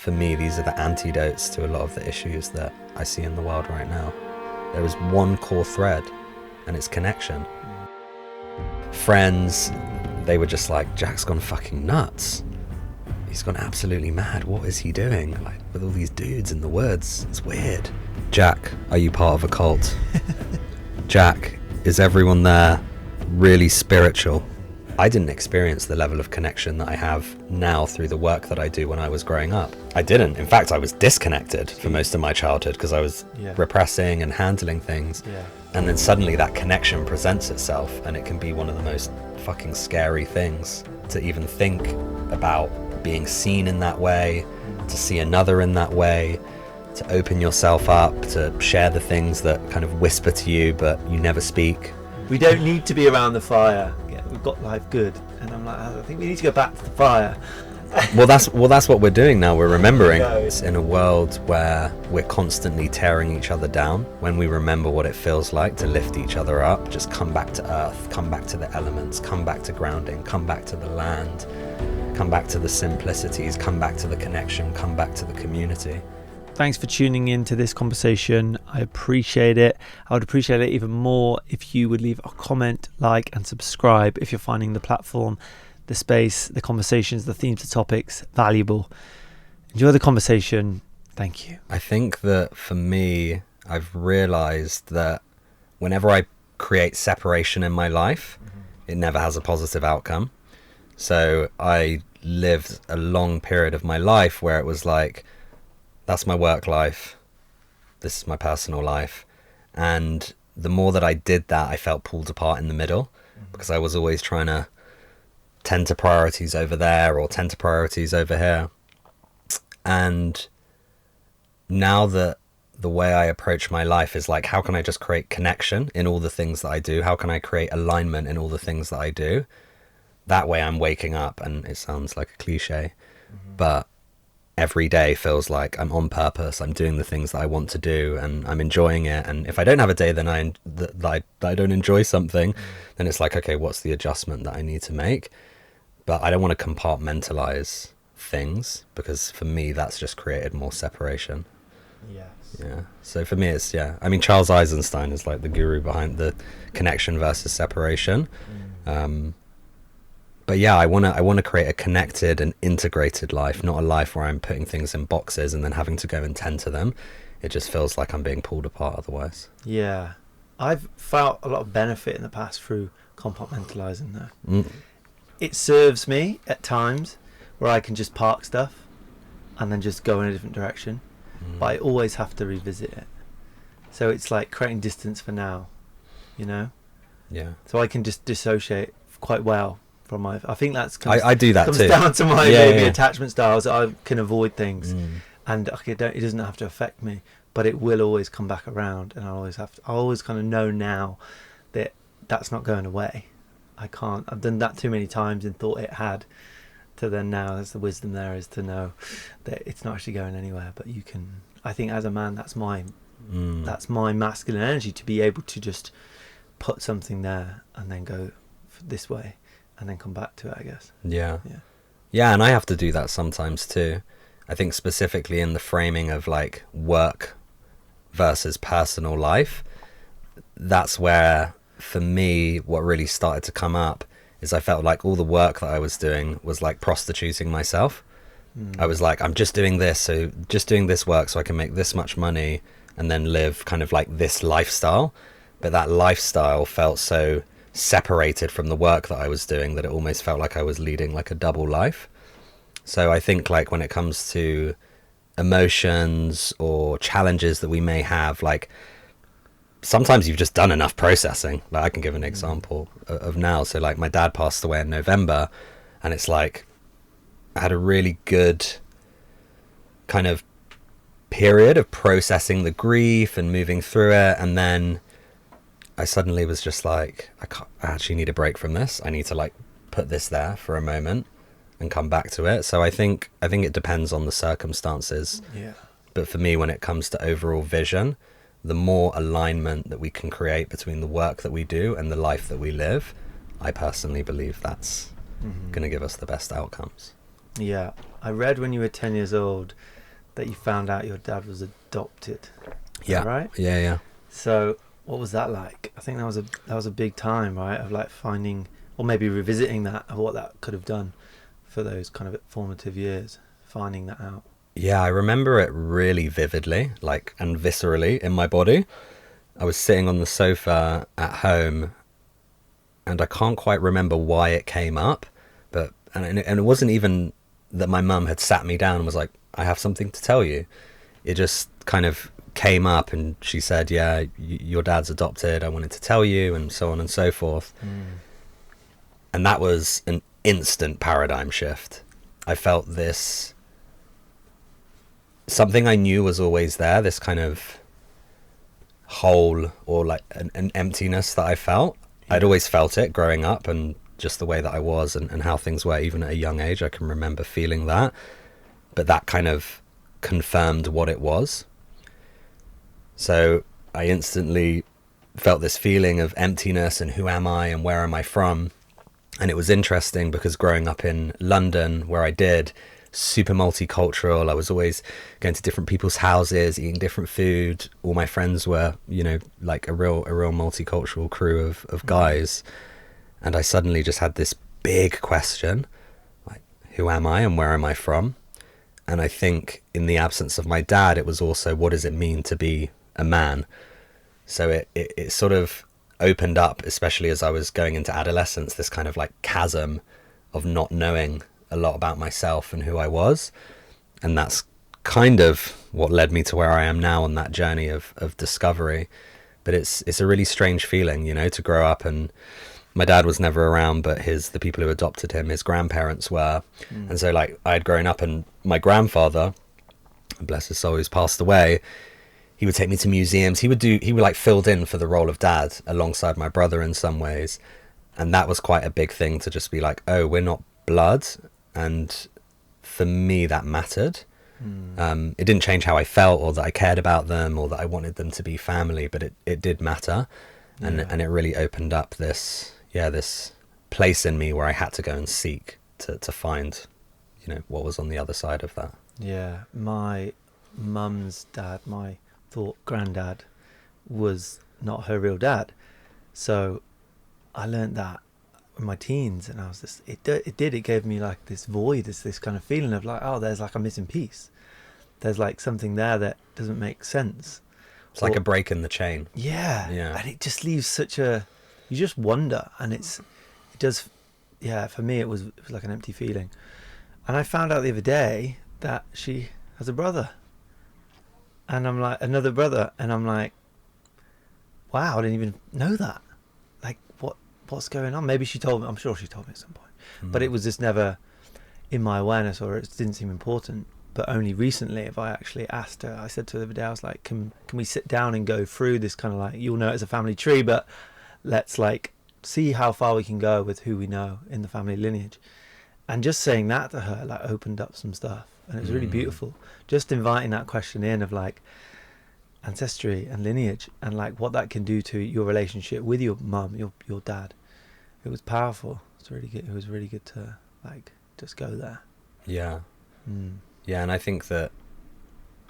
For me, these are the antidotes to a lot of the issues that I see in the world right now. There is one core thread, and it's connection. Friends, they were just like, Jack's gone fucking nuts. He's gone absolutely mad. What is he doing? Like, with all these dudes in the woods. It's weird. Jack, are you part of a cult? Jack, is everyone there really spiritual? I didn't experience the level of connection that I have now through the work that I do when I was growing up. I didn't. In fact, I was disconnected for most of my childhood because I was repressing and handling things. And then suddenly that connection presents itself, and it can be one of the most fucking scary things to even think about being seen in that way, to see another in that way, to open yourself up, to share the things that kind of whisper to you but you never speak. We don't need to be around the fire. Yeah, we've got life good. And I'm like, I think we need to go back to the fire. Well, that's what we're doing now. We're remembering. It's in a world where we're constantly tearing each other down. When we remember what it feels like to lift each other up, just come back to earth, come back to the elements, come back to grounding, come back to the land, come back to the simplicities, come back to the connection, come back to the community. Thanks for tuning in to this conversation. I appreciate it. I would appreciate it even more if you would leave a comment, like, and subscribe if you're finding the platform, the space, the conversations, the themes, the topics valuable. Enjoy the conversation. Thank you. I think that for me, I've realized that whenever I create separation in my life, it never has a positive outcome. So I lived a long period of my life where it was like, that's my work life, this is my personal life. And the more that I did that, I felt pulled apart in the middle because I was always trying to tend to priorities over there or tend to priorities over here. And now that the way I approach my life is like, how can I just create connection in all the things that I do? How can I create alignment in all the things that I do? That way I'm waking up, and it sounds like a cliche, but every day feels like I'm on purpose. I'm doing the things that I want to do, and I'm enjoying it. And if I don't have a day that I don't enjoy something, then it's like, okay, what's the adjustment that I need to make? But I don't want to compartmentalize things, because for me, that's just created more separation. Yes. Yeah. So for me, it's, I mean, Charles Eisenstein is like the guru behind the connection versus separation. But yeah, I want to create a connected and integrated life, not a life where I'm putting things in boxes and then having to go and tend to them. It just feels like I'm being pulled apart otherwise. Yeah. I've felt a lot of benefit in the past through compartmentalizing that. It serves me at times where I can just park stuff and then just go in a different direction. But I always have to revisit it. So it's like creating distance for now, you know? Yeah. So I can just dissociate quite well. I think that's I do that comes too. Down to my attachment styles. I can avoid things, and it doesn't have to affect me, but it will always come back around, and I always kind of know now that that's not going away. I've done that too many times and thought it had. To then now, there's the wisdom there is to know that it's not actually going anywhere. But you can. I think as a man, that's my masculine energy, to be able to just put something there and then go this way. And then come back to it, I guess. Yeah, and I have to do that sometimes too. I think specifically in the framing of like work versus personal life, that's where, for me, what really started to come up is I felt like all the work that I was doing was like prostituting myself. I was like, I'm just doing this work so I can make this much money and then live kind of like this lifestyle. But that lifestyle felt so separated from the work that I was doing that it almost felt like I was leading like a double life. So I think like when it comes to emotions or challenges that we may have, like sometimes you've just done enough processing. Like I can give an example of now. So like my dad passed away in November, and it's like I had a really good kind of period of processing the grief and moving through it, and then I suddenly was just like, I actually need a break from this. I need to like put this there for a moment and come back to it. So I think it depends on the circumstances. Yeah. But for me, when it comes to overall vision, the more alignment that we can create between the work that we do and the life that we live, I personally believe that's going to give us the best outcomes. Yeah. I read when you were 10 years old that you found out your dad was adopted. Is that Yeah, right? yeah. So what was that like? I think that was a big time, right? Of like finding, or maybe revisiting that, of what that could have done for those kind of formative years, finding that out. Yeah, I remember it really vividly, like, and viscerally in my body. I was sitting on the sofa at home, and I can't quite remember why it came up, but and it wasn't even that my mum had sat me down and was like, "I have something to tell you." It just kind of came up, and she said, "Yeah, your dad's adopted. I wanted to tell you," and so on and so forth. And that was an instant paradigm shift. I felt this, something I knew was always there, this kind of hole, or like an emptiness that I felt. I'd always felt it growing up, and just the way that I was, and how things were even at a young age, I can remember feeling that. But that kind of confirmed what it was. So I instantly felt this feeling of emptiness, and who am I and where am I from? And it was interesting because growing up in London, where I did, super multicultural, I was always going to different people's houses, eating different food. All my friends were, you know, like a real multicultural crew of guys. And I suddenly just had this big question, like, who am I and where am I from? And I think in the absence of my dad, it was also, what does it mean to be a man? So it sort of opened up, especially as I was going into adolescence, this kind of like chasm of not knowing a lot about myself and who I was. And that's kind of what led me to where I am now on that journey of discovery. But it's a really strange feeling, you know, to grow up, and my dad was never around, but the people who adopted him, his grandparents were. And so like I had grown up, and my grandfather, bless his soul, who's passed away, he would take me to museums. He would like filled in for the role of dad alongside my brother in some ways. And that was quite a big thing, to just be like, oh, we're not blood. And for me, that mattered. It didn't change how I felt, or that I cared about them, or that I wanted them to be family, but it did matter. And it really opened up this place in me where I had to go and seek to find, you know, what was on the other side of that. Yeah. My mum's dad, my thought granddad, was not her real dad. So I learned that in my teens, and I was just, it gave me like this void, this kind of feeling of like, oh, there's like a missing piece. There's like something there that doesn't make sense. It's like a break in the chain. Yeah. And it just leaves such a, you just wonder, and it does, yeah, for me it was like an empty feeling. And I found out the other day that she has a brother. And I'm like, another brother, and I'm like, wow, I didn't even know that. Like, what's going on? Maybe she told me. I'm sure she told me at some point, but it was just never in my awareness, or it didn't seem important. But only recently have I actually asked her. I said to her the other day, I was like, can we sit down and go through this kind of like, you'll know it as a family tree, but let's like see how far we can go with who we know in the family lineage. And just saying that to her like opened up some stuff, and it was really beautiful. Just inviting that question in of like ancestry and lineage, and like what that can do to your relationship with your mum, your dad. It was powerful. It's really good. It was really good to like just go there. Yeah. Yeah, and I think that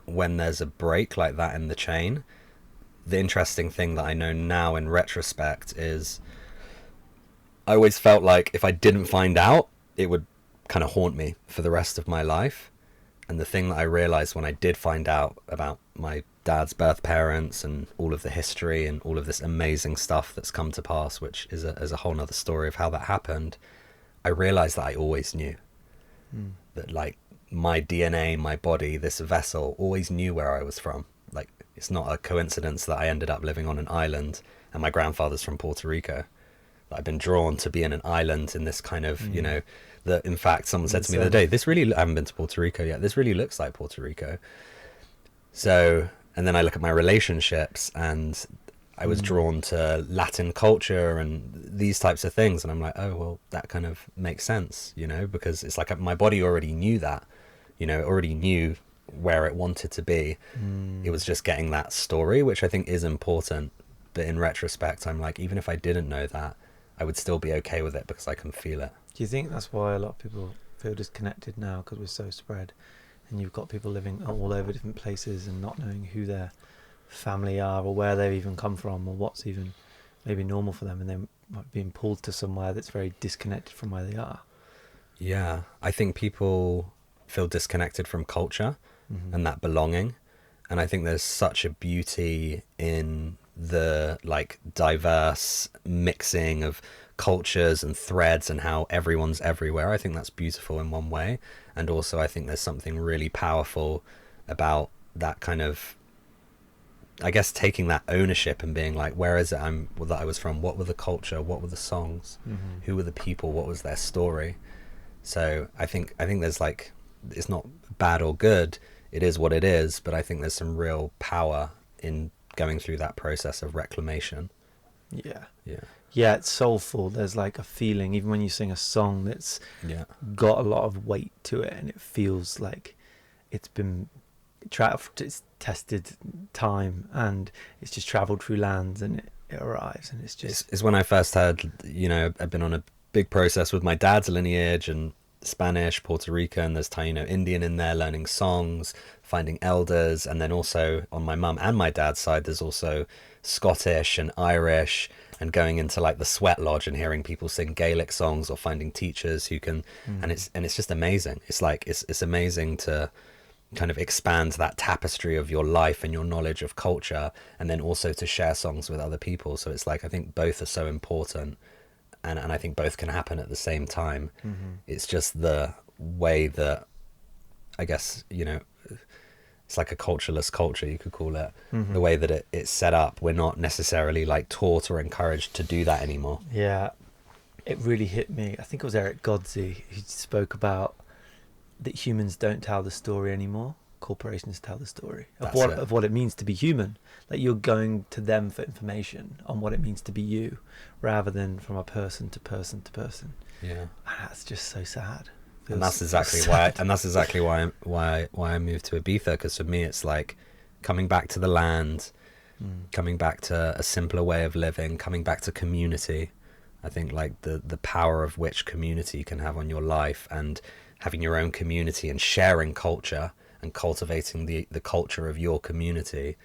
when there's a break like that in the chain, the interesting thing that I know now in retrospect is I always felt like if I didn't find out, it would kind of haunt me for the rest of my life. And the thing that I realized when I did find out about my dad's birth parents and all of the history and all of this amazing stuff that's come to pass, which is a whole nother story of how that happened, I realized that I always knew. That like my DNA, my body, this vessel always knew where I was from. Like, it's not a coincidence that I ended up living on an island and my grandfather's from Puerto Rico. That I've been drawn to be in an island in this kind of, you know, that in fact someone said to me the other day, I haven't been to Puerto Rico yet, this really looks like Puerto Rico. So, and then I look at my relationships, and I was drawn to Latin culture and these types of things, and I'm like, oh well, that kind of makes sense, you know, because it's like my body already knew that, you know, it already knew where it wanted to be. It was just getting that story, which I think is important. But in retrospect, I'm like, even if I didn't know that, I would still be okay with it because I can feel it. Do you think that's why a lot of people feel disconnected now because we're so spread, and you've got people living all over different places and not knowing who their family are or where they've even come from or what's even maybe normal for them, and they're being pulled to somewhere that's very disconnected from where they are. Yeah, I think people feel disconnected from culture and that belonging. And I think there's such a beauty in the like diverse mixing of cultures and threads and how everyone's everywhere. I think that's beautiful in one way. And also I think there's something really powerful about that kind of, I guess, taking that ownership and being like, where is it that I was from? What were the culture? What were the songs? Who were the people? What was their story? So I think there's like, it's not bad or good. It is what it is. But I think there's some real power in going through that process of reclamation. Yeah. Yeah. Yeah, it's soulful. There's like a feeling, even when you sing a song that's got a lot of weight to it, and it feels like it's been it's tested time, and it's just traveled through lands, and it arrives, and it's just... It's when I first heard, I've been on a big process with my dad's lineage and Spanish, Puerto Rican, there's Indian in there, learning songs, finding elders, and then also on my mum and my dad's side there's also Scottish and Irish, and going into like the sweat lodge and hearing people sing Gaelic songs or finding teachers who can and it's just amazing. It's like it's amazing to kind of expand that tapestry of your life and your knowledge of culture, and then also to share songs with other people. So it's like, I think both are so important, and I think both can happen at the same time. It's just the way that, I guess, it's like a cultureless culture, you could call it. The way that it's set up, we're not necessarily like taught or encouraged to do that anymore. Yeah, it really hit me. I think it was Eric Godsey who spoke about that humans don't tell the story anymore. Corporations tell the story of what it means to be human. Like, you're going to them for information on what it means to be you, rather than from a person to person to person. Yeah, and that's just so sad. And that's exactly why I moved to Ibiza, because for me it's like coming back to the land, coming back to a simpler way of living, coming back to community. I think like the power of which community can have on your life, and having your own community and sharing culture and cultivating the culture of your community,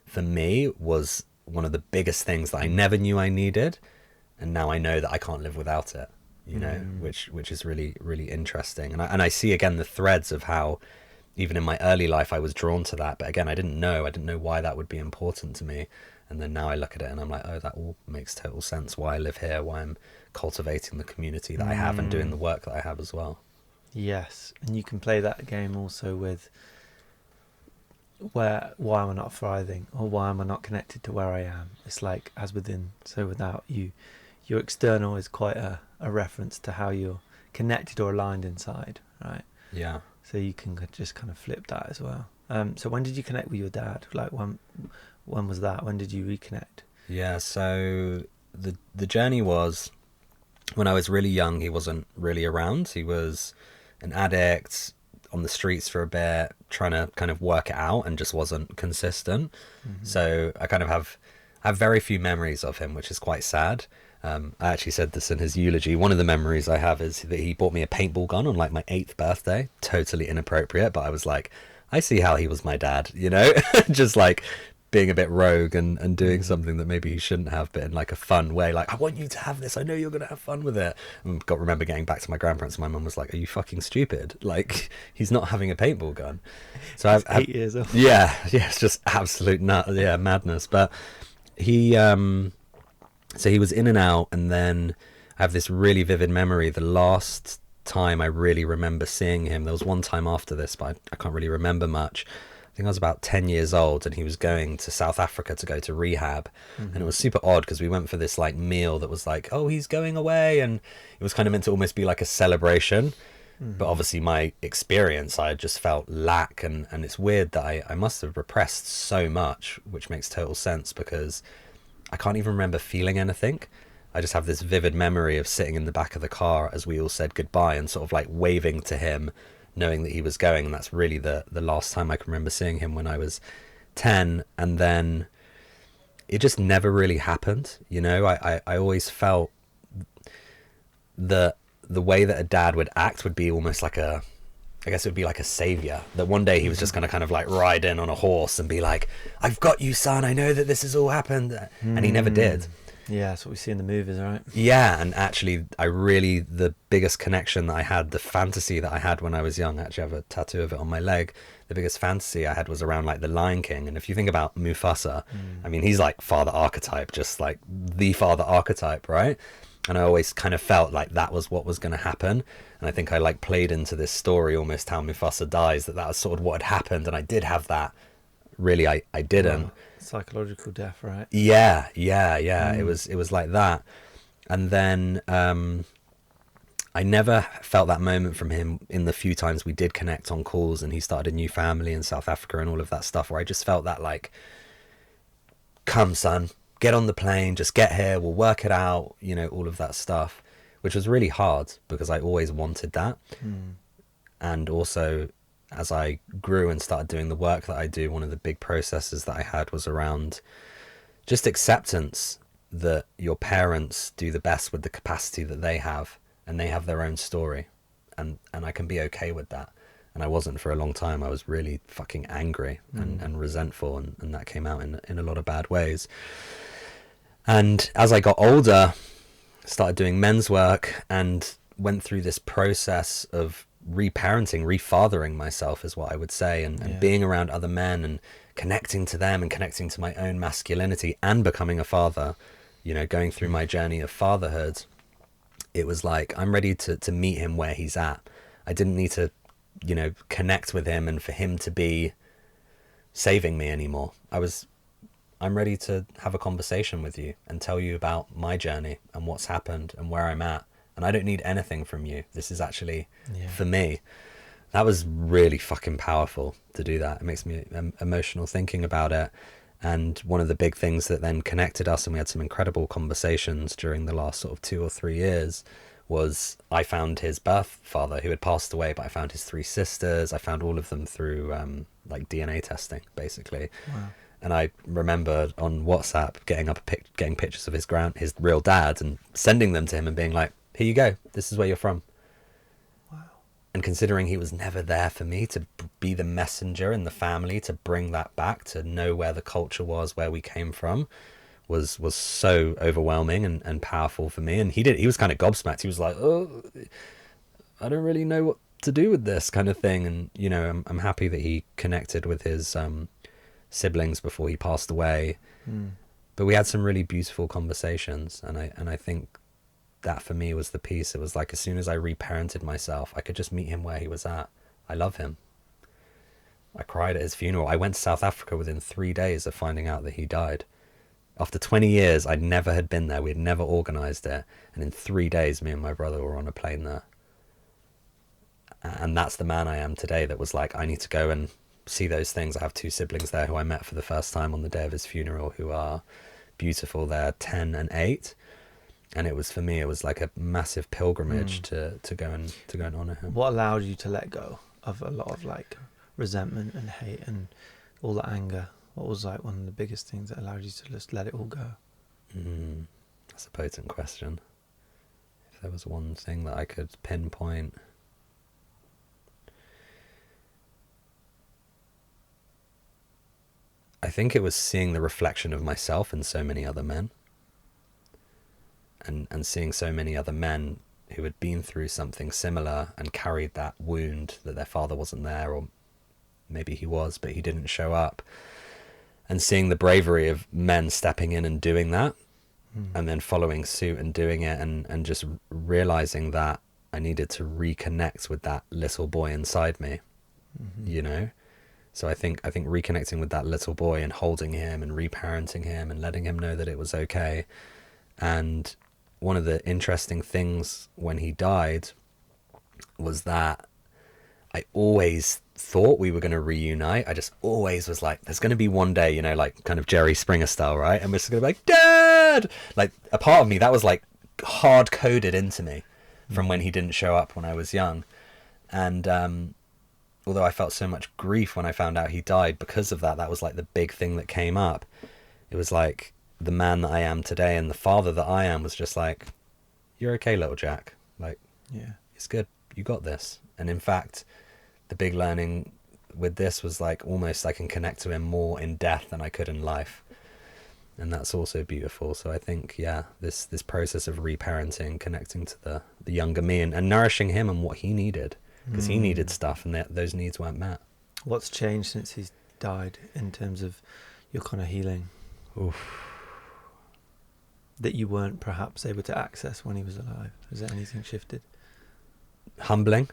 for me, was one of the biggest things that I never knew I needed, and now I know that I can't live without it. Which is really, really interesting. And I see again the threads of how even in my early life I was drawn to that, but again I didn't know why that would be important to me. And then now I look at it and I'm like, oh, that all makes total sense, why I live here, why I'm cultivating the community that I have and doing the work that I have as well. Yes, and you can play that game also with why am I not thriving, or why am I not connected to where I am. It's like as within, so without. Your external is quite a reference to how you're connected or aligned inside, right? Yeah. So you can just kind of flip that as well. So when did you connect with your dad? Like when was that? When did you reconnect? Yeah, so the journey was when I was really young. He wasn't really around. He was an addict on the streets for a bit, trying to kind of work it out, and just wasn't consistent. So I kind of have very few memories of him, which is quite sad. I actually said this in his eulogy. One of the memories I have is that he bought me a paintball gun on like my 8th birthday. Totally inappropriate, but I was like, I see how he was my dad, just like being a bit rogue and doing something that maybe he shouldn't have, but in like a fun way. Like, I want you to have this. I know you're going to have fun with it. And remember getting back to my grandparents, and my mum was like, are you fucking stupid? Like, he's not having a paintball gun. So I've 8 years old. Yeah, it's just absolute madness. But he, so he was in and out, and then I have this really vivid memory. The last time I really remember seeing him, there was one time after this, but I can't really remember much. I think I was about 10 years old, and he was going to South Africa to go to rehab. And it was super odd because we went for this like meal that was like, oh, he's going away, and it was kind of meant to almost be like a celebration. But obviously my experience, I just felt lack, and it's weird that I must have repressed so much, which makes total sense because I can't even remember feeling anything. I just have this vivid memory of sitting in the back of the car as we all said goodbye and sort of like waving to him, knowing that he was going. And that's really the last time I can remember seeing him, when I was 10. And then it just never really happened. I always felt that the way that a dad would act would be almost like I guess it would be like a savior, that one day he was just going to kind of like ride in on a horse and be like, I've got you, son, I know that this has all happened. And he never did. Yeah, that's what we see in the movies, right? Yeah, and actually the biggest connection that I had, the fantasy that I had when I was young, I actually have a tattoo of it on my leg, the biggest fantasy I had was around like the Lion King. And if you think about Mufasa, I mean, he's like father archetype, just like the father archetype, right? And I always kind of felt like that was what was going to happen. And I think I like played into this story almost how Mufasa dies, that was sort of what had happened. And I did have that. Really, I didn't. Wow. Psychological death, right? Yeah. It was like that. And then I never felt that moment from him in the few times we did connect on calls and he started a new family in South Africa and all of that stuff, where I just felt that like, come son, get on the plane, just get here, we'll work it out, you know, all of that stuff, which was really hard because I always wanted that. And also, as I grew and started doing the work that I do, one of the big processes that I had was around just acceptance that your parents do the best with the capacity that they have, and they have their own story, and I can be okay with that. And I wasn't for a long time. I was really fucking angry and resentful, and that came out in a lot of bad ways. And as I got older, started doing men's work and went through this process of reparenting, refathering myself is what I would say, and being around other men and connecting to them and connecting to my own masculinity and becoming a father, you know, going through my journey of fatherhood. It was like, I'm ready to meet him where he's at. I didn't need to, you know, connect with him and for him to be saving me anymore. I'm ready to have a conversation with you and tell you about my journey and what's happened and where I'm at. And I don't need anything from you. This is actually for me. That was really fucking powerful to do that. It makes me emotional thinking about it. And one of the big things that then connected us, and we had some incredible conversations during the last sort of 2 or 3 years, was I found his birth father who had passed away, but I found his 3 sisters. I found all of them through like DNA testing, basically. Wow. And I remember on WhatsApp getting pictures of his real dad and sending them to him and being like, here you go, this is where you're from. Wow. And considering he was never there for me to be the messenger in the family, to bring that back, to know where the culture was, where we came from, was so overwhelming and powerful for me. And he was kind of gobsmacked. He was like, oh, I don't really know what to do with this kind of thing. And, you know, I'm happy that he connected with his siblings before he passed away. But we had some really beautiful conversations. And I think that for me was the piece. It was like, as soon as I reparented myself, I could just meet him where he was at. I love him. I cried at his funeral. I went to South Africa within 3 days of finding out that he died. After 20 years, I never had been there. We had never organized it. And in 3 days, me and my brother were on a plane there. And that's the man I am today, that was like, I need to go and see those things. I have 2 siblings there who I met for the first time on the day of his funeral, who are beautiful. They're 10 and 8. And it was, for me, it was like a massive pilgrimage to go and honor him. What allowed you to let go of a lot of like resentment and hate and all that anger? What was like one of the biggest things that allowed you to just let it all go? That's a potent question. If there was one thing that I could pinpoint, I think it was seeing the reflection of myself in so many other men. And seeing so many other men who had been through something similar and carried that wound, that their father wasn't there, or maybe he was, but he didn't show up. And seeing the bravery of men stepping in and doing that, and then following suit and doing it, and just realizing that I needed to reconnect with that little boy inside me, you know? So I think reconnecting with that little boy and holding him and reparenting him and letting him know that it was okay. And one of the interesting things when he died was that I always thought we were going to reunite. I just always was like, there's going to be one day, you know, like kind of Jerry Springer style, right? And we're just going to be like, Dad! Like, a part of me, that was like hard coded into me from when he didn't show up when I was young. And although I felt so much grief when I found out he died because of that, that was like the big thing that came up. It was like, the man that I am today and the father that I am was just like, you're okay, little Jack. Like, Yeah. It's good. You got this. And in fact, the big learning with this was like almost I can connect to him more in death than I could in life. And that's also beautiful. So I think, yeah, this process of reparenting, connecting to the younger me and nourishing him and what he needed, because he needed stuff and those needs weren't met. What's changed since he's died in terms of your kind of healing? Oof. That you weren't perhaps able to access when he was alive? Has there anything shifted? Humbling.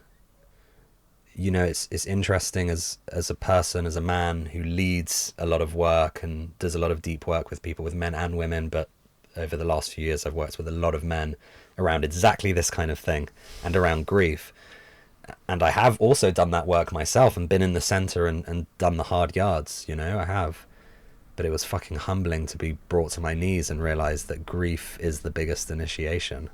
You know, it's interesting as a person, as a man who leads a lot of work and does a lot of deep work with people, with men and women, but over the last few years I've worked with a lot of men around exactly this kind of thing and around grief. And I have also done that work myself and been in the center and done the hard yards, you know, I have. But it was fucking humbling to be brought to my knees and realize that grief is the biggest initiation.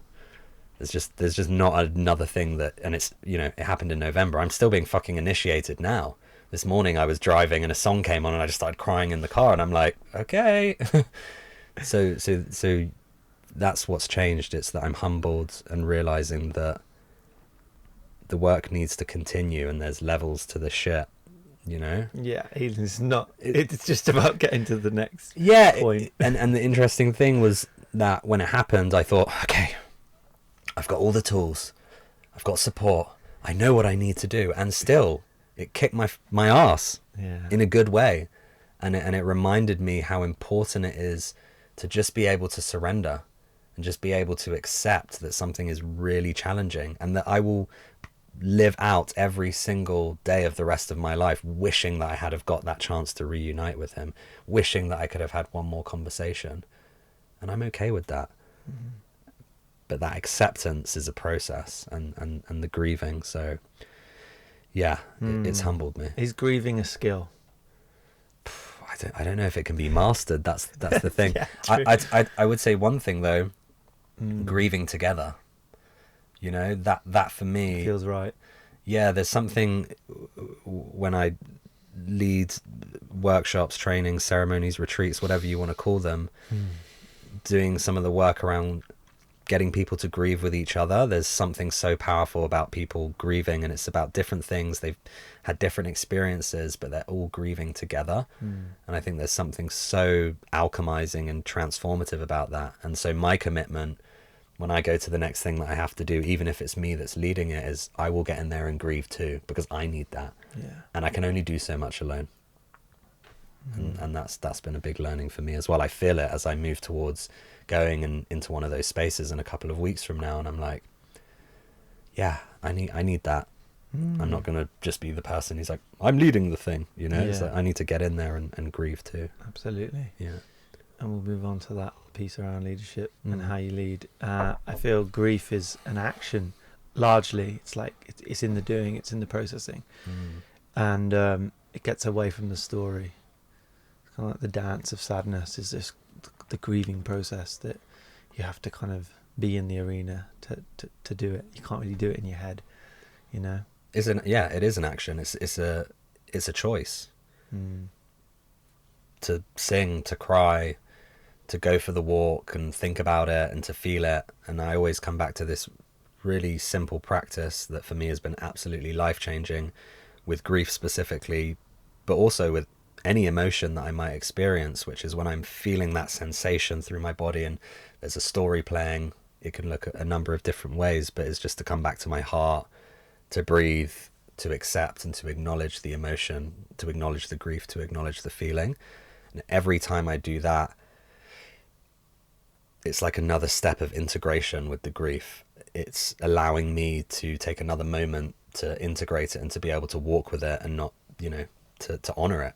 There's just not another thing that, and it's, you know, it happened in November. I'm still being fucking initiated now. This morning I was driving and a song came on and I just started crying in the car and I'm like, okay. So that's what's changed. It's that I'm humbled and realizing that the work needs to continue and there's levels to the shit, you know? Yeah, healing's not, it's just about getting to the next point. And the interesting thing was that when it happened, I thought, okay, I've got all the tools, I've got support, I know what I need to do, and still it kicked my ass in a good way, and it reminded me how important it is to just be able to surrender and just be able to accept that something is really challenging, and that I will live out every single day of the rest of my life wishing that I had have got that chance to reunite with him, wishing that I could have had one more conversation, and I'm okay with that. But that acceptance is a process, and the grieving. So yeah, it's humbled me. Is grieving a skill? I don't know if it can be mastered. That's the thing. Yeah, I would say one thing though, grieving together, you know, that for me feels right. Yeah, there's something when I lead workshops, trainings, ceremonies, retreats, whatever you want to call them, doing some of the work around getting people to grieve with each other. There's something so powerful about people grieving, and it's about different things. They've had different experiences, but they're all grieving together. And I think there's something so alchemizing and transformative about that. And so my commitment when I go to the next thing that I have to do, even if it's me that's leading it, is I will get in there and grieve too, because I need that. And I can only do so much alone. And that's been a big learning for me as well. I feel it as I move towards going into one of those spaces in a couple of weeks from now, and I'm like, yeah, I need that. I'm not going to just be the person who's like, I'm leading the thing, you know. It's like I need to get in there and grieve too. Absolutely. Yeah. And we'll move on to that piece around leadership and how you lead. I feel grief is an action largely. It's like it's in the doing, it's in the processing, and it gets away from the story. It's kind of like the dance of sadness is this the grieving process that you have to kind of be in the arena to do it. You can't really do it in your head, you know. It is an action. It's a choice. To sing, to cry, to go for the walk and think about it and to feel it. And I always come back to this really simple practice that for me has been absolutely life-changing with grief specifically, but also with any emotion that I might experience, which is when I'm feeling that sensation through my body and there's a story playing. It can look at a number of different ways, but it's just to come back to my heart, to breathe, to accept and to acknowledge the emotion, to acknowledge the grief, to acknowledge the feeling. And every time I do that, it's like another step of integration with the grief. It's allowing me to take another moment to integrate it and to be able to walk with it and not, you know, to honor it.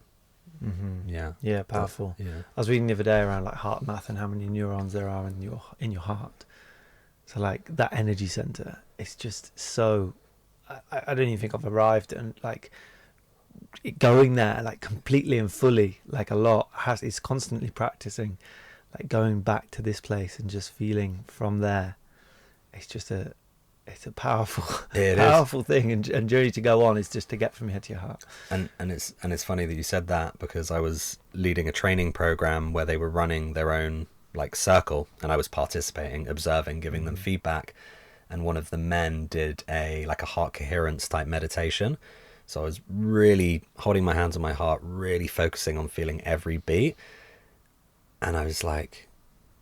Yeah, powerful. I was reading the other day around like heart math and how many neurons there are in your heart. So like that energy center, it's just so, I don't even think I've arrived, and like going there like completely and fully, like a lot is constantly practicing, like going back to this place and just feeling from there. It's just it's a powerful thing and journey to go on. Is just to get from your head to your heart. And it's funny that you said that, because I was leading a training program where they were running their own like circle, and I was participating, observing, giving them feedback. and one of the men did a heart coherence type meditation. So I was really holding my hands on my heart, really focusing on feeling every beat. And I was like,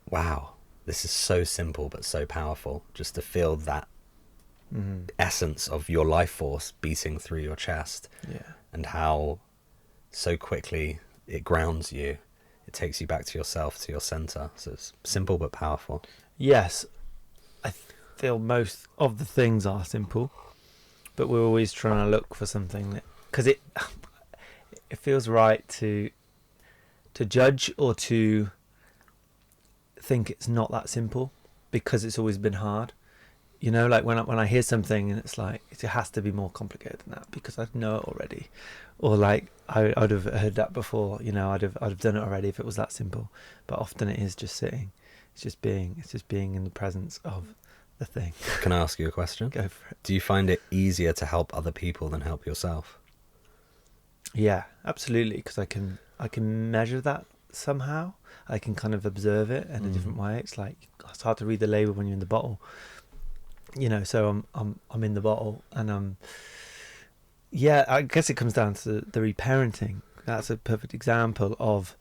wow, this is so simple but so powerful, just to feel that essence of your life force beating through your chest. Yeah. And how so quickly it grounds you. It takes you back to yourself, to your center. So it's simple but powerful. Yes, I feel most of the things are simple, but we're always trying to look for something that, because it feels right to judge or to think it's not that simple because it's always been hard. You know, like when I hear something and it's like, it has to be more complicated than that because I know it already, or like I'd have heard that before. You know, I'd have done it already if it was that simple. But often it is just sitting. It's just being in the presence of the thing. Can I ask you a question? Go for it. Do you find it easier to help other people than help yourself? Yeah, absolutely. Because I can measure that somehow. I can kind of observe it in a different way. It's like it's hard to read the label when you're in the bottle. You know, so I'm in the bottle, and yeah, I guess it comes down to the reparenting. That's a perfect example of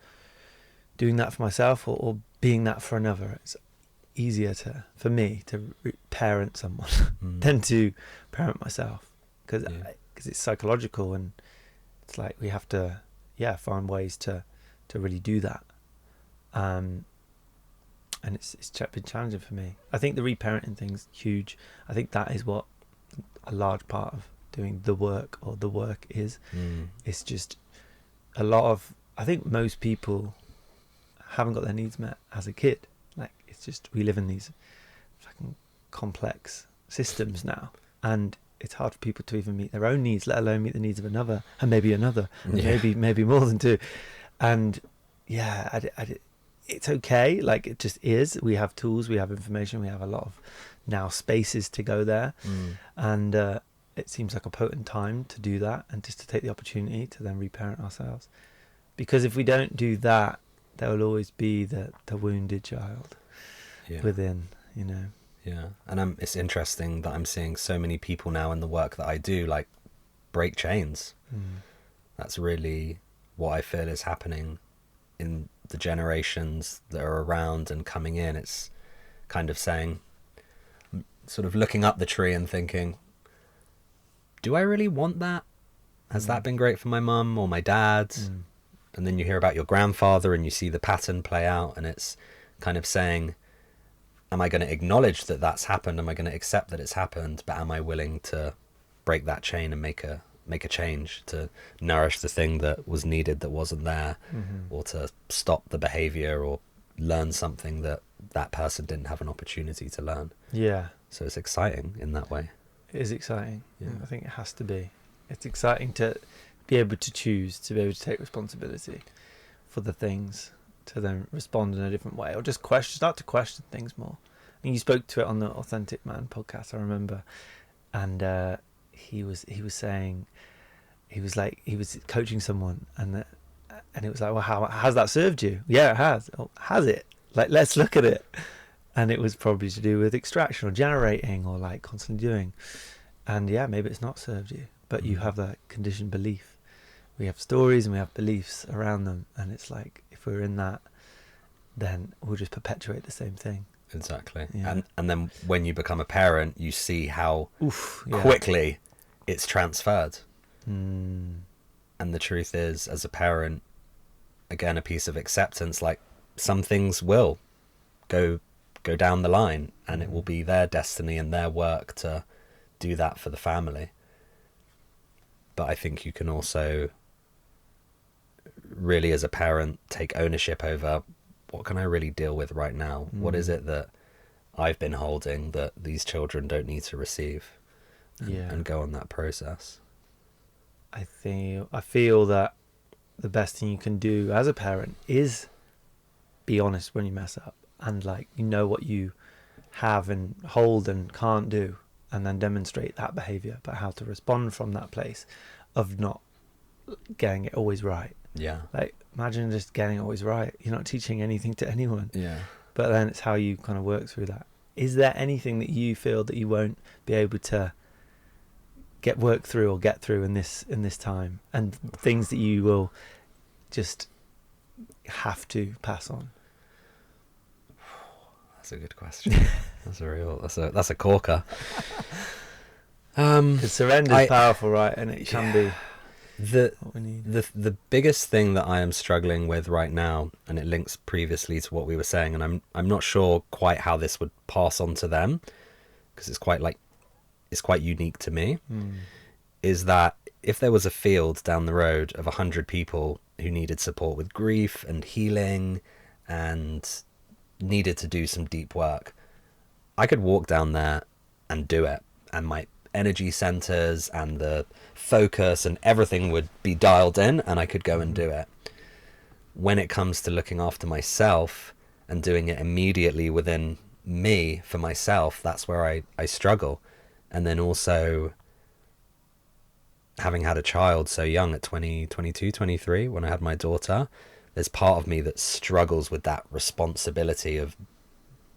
doing that for myself or being that for another. It's easier for me to parent someone than to parent myself because it's psychological, and it's like we have to find ways to really do that. And it's been challenging for me. I think the reparenting thing's huge. I think that is what a large part of doing the work is. It's just a lot of, I think most people haven't got their needs met as a kid. Like, it's just, we live in these fucking complex systems now, and it's hard for people to even meet their own needs, let alone meet the needs of another, and maybe another, and maybe more than two. And yeah, it's okay. Like, it just is. We have tools, we have information, we have a lot of now spaces to go there. And it seems like a potent time to do that, and just to take the opportunity to then reparent ourselves. Because if we don't do that, there will always be the wounded child within, you know. Yeah, and it's interesting that I'm seeing so many people now in the work that I do, like, break chains. That's really what I feel is happening in the generations that are around and coming in. It's kind of saying, sort of looking up the tree and thinking, do I really want that? Has that been great for my mum or my dad? And then you hear about your grandfather and you see the pattern play out, and it's kind of saying, am I going to acknowledge that that's happened? Am I going to accept that it's happened? But am I willing to break that chain and make a change to nourish the thing that was needed that wasn't there, or to stop the behavior or learn something that person didn't have an opportunity to learn? Yeah. So it's exciting in that way. It is exciting. Yeah. I think it has to be. It's exciting to be able to choose, to be able to take responsibility for the things, to then respond in a different way, or just start to question things more. And you spoke to it on the Authentic Man podcast, I remember, and he was saying, he was coaching someone, and it was like, well, how has that served you? Yeah, it has. Oh, has it? Like, let's look at it. And it was probably to do with extraction or generating or like constantly doing. And yeah, maybe it's not served you, but you have that conditioned belief. We have stories and we have beliefs around them, and it's like, if we're in that, then we'll just perpetuate the same thing. Exactly. Yeah. And then when you become a parent, you see how quickly it's transferred. And the truth is, as a parent, again, a piece of acceptance, like, some things will go down the line, and it will be their destiny and their work to do that for the family. But I think you can also really, as a parent, take ownership over, what can I really deal with right now? What is it that I've been holding that these children don't need to receive? And go on that process. I feel that the best thing you can do as a parent is be honest when you mess up, and like, you know what you have and hold and can't do, and then demonstrate that behavior, but how to respond from that place of not getting it always right. Yeah. Like, imagine just getting it always right. You're not teaching anything to anyone. Yeah. But then it's how you kind of work through that. is there anything that you feel that you won't be able to get through in this time, and things that you will just have to pass on? That's a good question. That's a corker. Because surrender is powerful, right? And it can be what we need. The biggest thing that I am struggling with right now, and it links previously to what we were saying, and I'm not sure quite how this would pass on to them, because it's quite unique to me, is that if there was a field down the road of 100 people who needed support with grief and healing and needed to do some deep work, I could walk down there and do it, and my energy centers and the focus and everything would be dialed in, and I could go and do it. When it comes to looking after myself and doing it immediately within me for myself, that's where I struggle. And then also having had a child so young at 22, 23, when I had my daughter, there's part of me that struggles with that responsibility of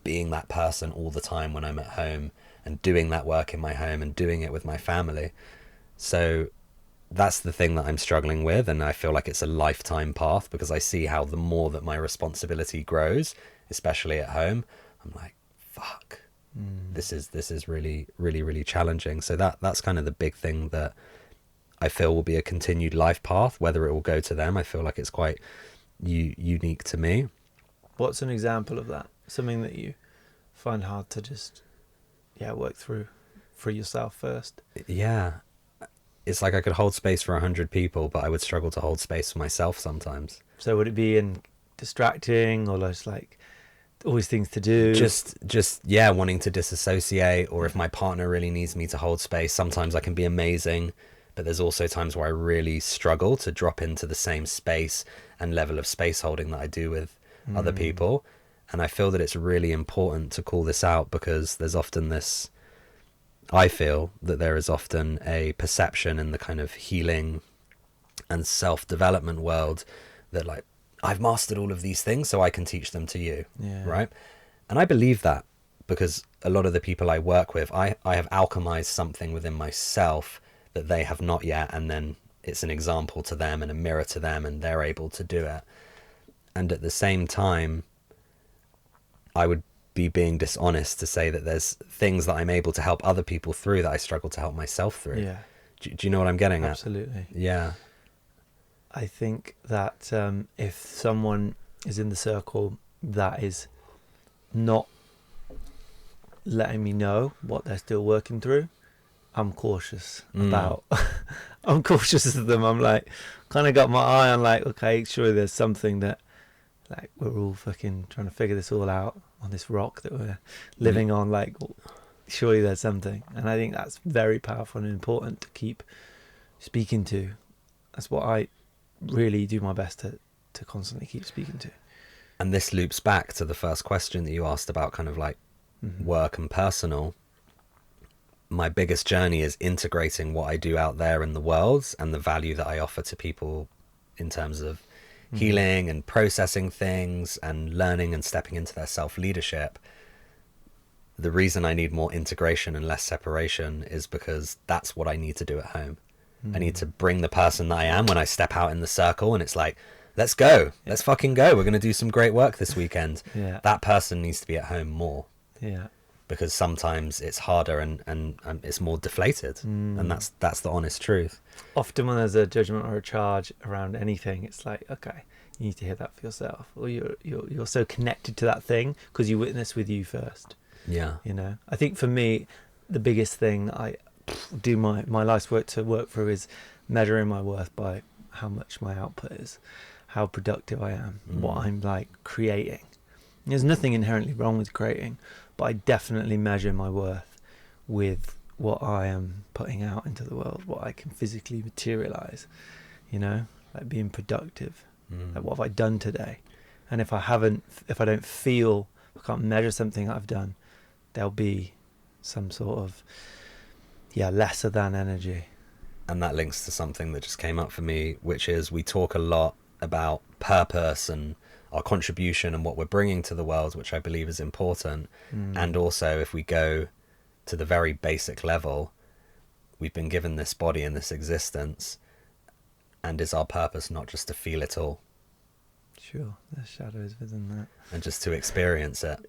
being that person all the time when I'm at home and doing that work in my home and doing it with my family. So that's the thing that I'm struggling with, and I feel like it's a lifetime path, because I see how the more that my responsibility grows, especially at home, I'm like, fuck, this is really, really, really challenging. So that's kind of the big thing that I feel will be a continued life path. Whether it will go to them, I feel like it's quite unique to me. What's an example of that? Something that you find hard to just work through for yourself first? Yeah, it's like I could hold space for 100 people, but I would struggle to hold space for myself sometimes. So would it be in distracting, or just like always things to do? Just wanting to disassociate, or if my partner really needs me to hold space, sometimes I can be amazing, but there's also times where I really struggle to drop into the same space and level of space holding that I do with other people. And I feel that it's really important to call this out, because there's often this, I feel that there is often a perception in the kind of healing and self-development world that, like, I've mastered all of these things so I can teach them to you, right? And I believe that, because a lot of the people I work with, I have alchemized something within myself that they have not yet, and then it's an example to them and a mirror to them, and they're able to do it. And at the same time, I would be being dishonest to say that there's things that I'm able to help other people through that I struggle to help myself through. Yeah. Do you know what I'm getting at? Absolutely. Yeah. I think that if someone is in the circle that is not letting me know what they're still working through, I'm cautious about. I'm cautious of them. I'm like, kind of got my eye on, like, okay, surely there's something that, like, we're all fucking trying to figure this all out on this rock that we're living on. Like, surely there's something. And I think that's very powerful and important to keep speaking to. That's what I really do my best to constantly keep speaking to. And this loops back to the first question that you asked about kind of like work and personal. My biggest journey is integrating what I do out there in the world and the value that I offer to people in terms of healing and processing things and learning and stepping into their self-leadership. The reason I need more integration and less separation is because that's what I need to do at home. I need to bring the person that I am when I step out in the circle, and it's like, let's go, let's fucking go, we're going to do some great work this weekend. That person needs to be at home more. Because sometimes it's harder and it's more deflated, and that's the honest truth. Often when there's a judgment or a charge around anything, it's like, okay, you need to hear that for yourself, or you're so connected to that thing because you witness with you first. Yeah, you know. I think for me, the biggest thing I do my life's work to work through is measuring my worth by how much my output is, how productive I am, what I'm like creating. There's nothing inherently wrong with creating, but I definitely measure my worth with what I am putting out into the world, what I can physically materialize, you know, like being productive. Like, what have I done today? And if I don't feel, I can't measure something I've done, there'll be some sort of lesser than energy. And that links to something that just came up for me, which is we talk a lot about purpose and our contribution and what we're bringing to the world, which I believe is important. And also, if we go to the very basic level, we've been given this body and this existence, and is our purpose not just to feel it all? Sure, there's shadows within that. And just to experience it,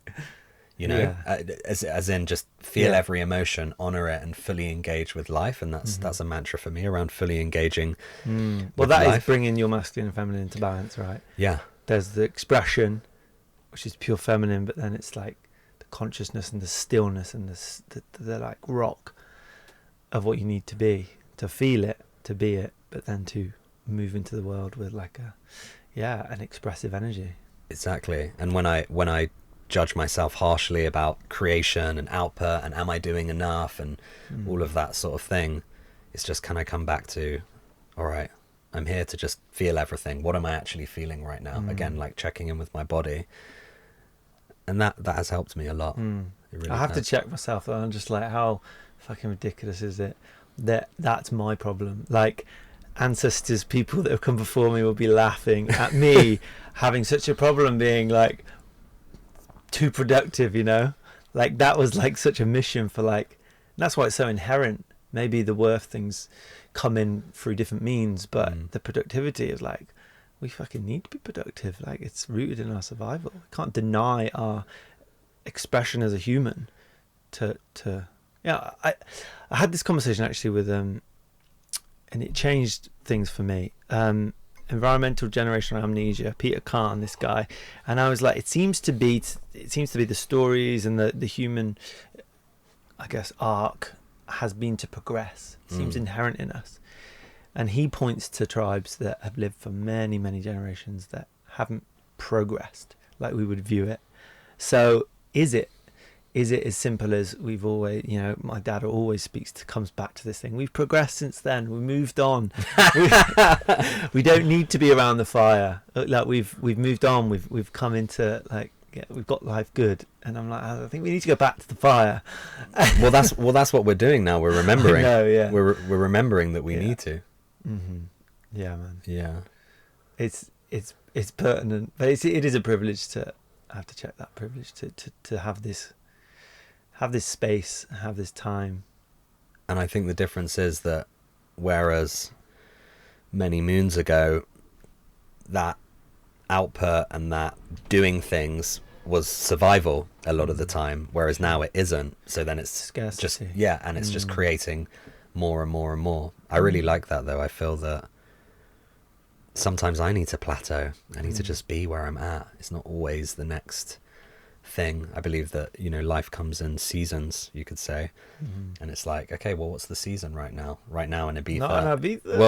you know, Yeah. as in just feel Yeah. every emotion, honor it, and fully engage with life. And that's a mantra for me around fully engaging. Well, with that is life. bringing your masculine and feminine into balance, right? Yeah. There's the expression, which is pure feminine, but then it's like the consciousness and the stillness and the like rock of what you need to be, to feel it, to be it, but then to move into the world with like an expressive energy. Exactly. And when I judge myself harshly about creation and output and am I doing enough and all of that sort of thing, it's just, can I come back to, all right, I'm here to just feel everything. What am I actually feeling right now? Again, like checking in with my body. And that has helped me a lot. It really I have to has. check myself, though. I'm just like, how fucking ridiculous is it that that's my problem? Like, ancestors, people that have come before me will be laughing at me having such a problem being like too productive, you know? Like, that was like such a mission for like, that's why it's so inherent. Maybe the worth things come in through different means, but the productivity is like, we fucking need to be productive. Like, it's rooted in our survival. We can't deny our expression as a human to yeah. I had this conversation actually with and it changed things for me. Environmental generational amnesia, Peter Kahn, this guy, and I was like, it seems to be the stories and the human, I guess, arc has been to progress. It seems inherent in us. And he points to tribes that have lived for many, many generations that haven't progressed like we would view it. So is it as simple as we've always, you know, my dad always comes back to this thing. We've progressed since then. We moved on. We don't need to be around the fire. Like we've moved on. We've come into like, yeah, we've got life good. And I'm like, I think we need to go back to the fire. well, that's what we're doing now. We're remembering. No, yeah. We're remembering that we need to. Yeah, man. Yeah. It's pertinent, but it is a privilege to have to check that privilege to have this space, have this time. And I think the difference is that whereas many moons ago that output and that doing things was survival a lot of the time, whereas now it isn't. So then it's Scarcity. just, yeah, and it's just creating more and more and more. I really like that, though. I feel that sometimes I need to plateau. I need to just be where I'm at. It's not always the next thing. I believe that, you know, life comes in seasons, you could say. And it's like, okay, well, what's the season right now? Right now in Ibiza. Not in Ibiza.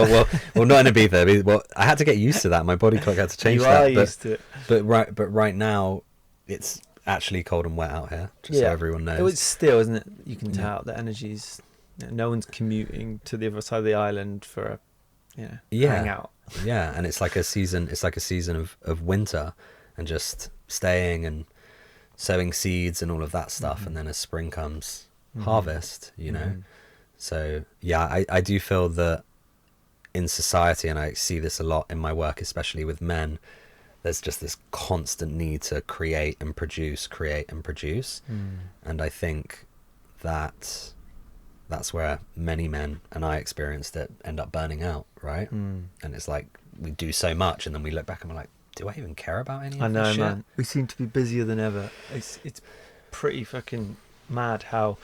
Well, not in Ibiza. Well, I had to get used to that. My body clock had to change that. Used to it. But right now, it's actually cold and wet out here, just so everyone knows. It's still, isn't it? You can tell the energies. No one's commuting to the other side of the island for a hangout. Yeah, and it's like a season. It's like a season of winter, and just staying and sowing seeds and all of that stuff. And then as spring comes, harvest. You know. So yeah, I do feel that in society, and I see this a lot in my work, especially with men, there's just this constant need to create and produce. And I think that that's where many men, and I experienced it, end up burning out, right? And it's like we do so much, and then we look back and we're like, do I even care about any of I know, this shit? man. We seem to be busier than ever. It's pretty fucking mad how